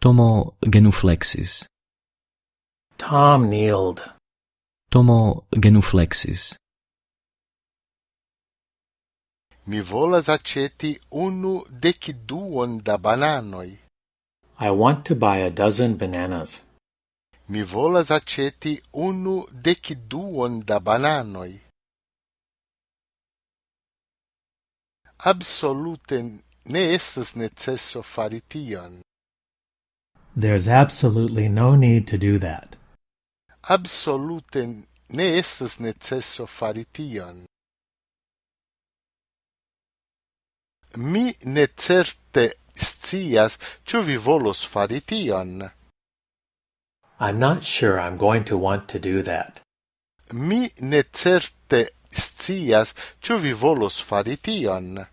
Speaker 5: Tomo genuflexis.
Speaker 2: Tom kneeled.
Speaker 5: Tomo genuflexis.
Speaker 3: Mi volas aceti unu deciduon da bananoi.
Speaker 2: I want to buy a dozen bananas.
Speaker 3: Mi volas aceti unu deciduon da bananoi. Absolute ne estas necesso fari tion.
Speaker 2: There's absolutely no need to do that.
Speaker 3: Absolute ne estas necesso fari tion. Mi ne certe scias ĉu vi volos fari tion.
Speaker 2: I'm not sure I'm going to want to do that.
Speaker 3: Mi ne certe scias ĉu vi volos fari tion.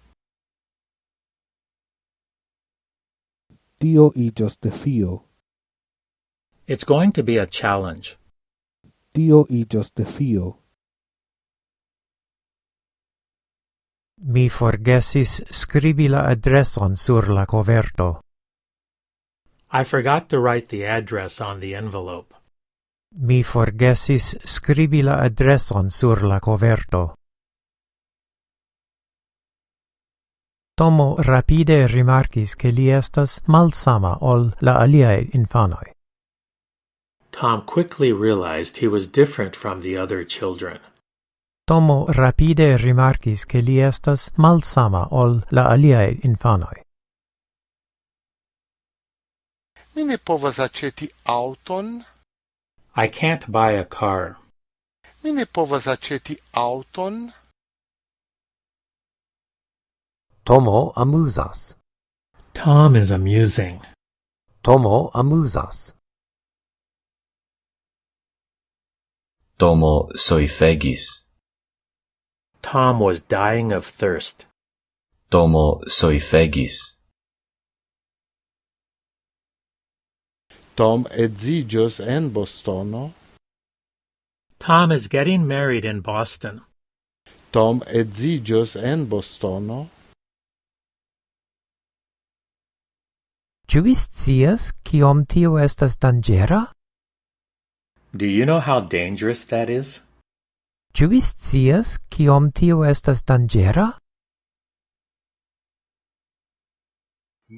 Speaker 6: Tio iĝos defio.
Speaker 2: It's going to be a challenge.
Speaker 6: Tio iĝos defio.
Speaker 1: Mi forgesis scribi la adreson sur la coverto.
Speaker 2: I forgot to write the address on the envelope.
Speaker 1: Mi forgesis scribi la adreson sur la coverto. Tomo rapide rimarkis che li estas malsama ol la aliae infanoi.
Speaker 2: Tom quickly realized he was different from the other children.
Speaker 1: Tomo rapide rimarkis che li estas malsama ol la aliae infanoi.
Speaker 3: Mi ne povas aceti auton.
Speaker 2: I can't buy a car.
Speaker 3: Mi ne povas aceti auton.
Speaker 1: Tomo amusas.
Speaker 2: Tom is amusing.
Speaker 1: Tomo amusas.
Speaker 5: Tomo soifegis.
Speaker 2: Tom was dying of thirst.
Speaker 5: Tomo soifegis.
Speaker 6: Tom edziĝos en Bostono.
Speaker 2: Tom is getting married in Boston.
Speaker 6: Tom edziĝos en Bostono.
Speaker 1: Ĉu vi scias kiom tio estas danĝera?
Speaker 2: Do you know how dangerous that is?
Speaker 1: Ĉu vi scias kiom tio estas danĝera?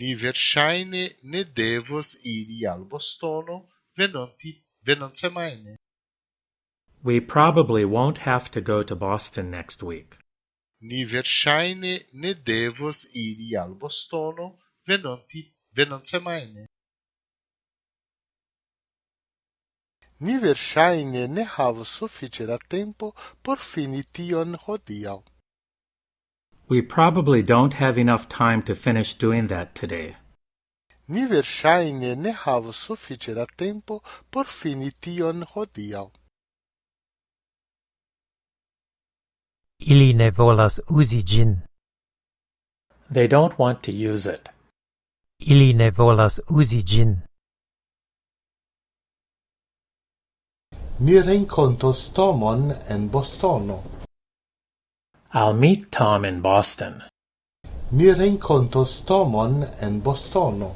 Speaker 3: Ni verŝajne ne devos iri al Bostono venontsemajne.
Speaker 2: We probably won't have to go to Boston next week.
Speaker 3: Ni verŝajne ne devos iri al Bostono venontsemajne. Ni verŝajne ne havos sufiĉe da tempo por fini tion hodiaŭ.
Speaker 2: We probably don't have enough time to finish doing that today.
Speaker 3: Ni verŝajne ne havos sufiĉe da tempo por fini tion hodiaŭ.
Speaker 1: Ili ne volas uzi ĝin.
Speaker 2: They don't want to use it.
Speaker 1: Ili ne volas uzi ĝin.
Speaker 8: Mi renkontos Tomon en Bostono.
Speaker 2: I'll meet Tom in Boston.
Speaker 8: Mi renkontos Tomon en Bostono.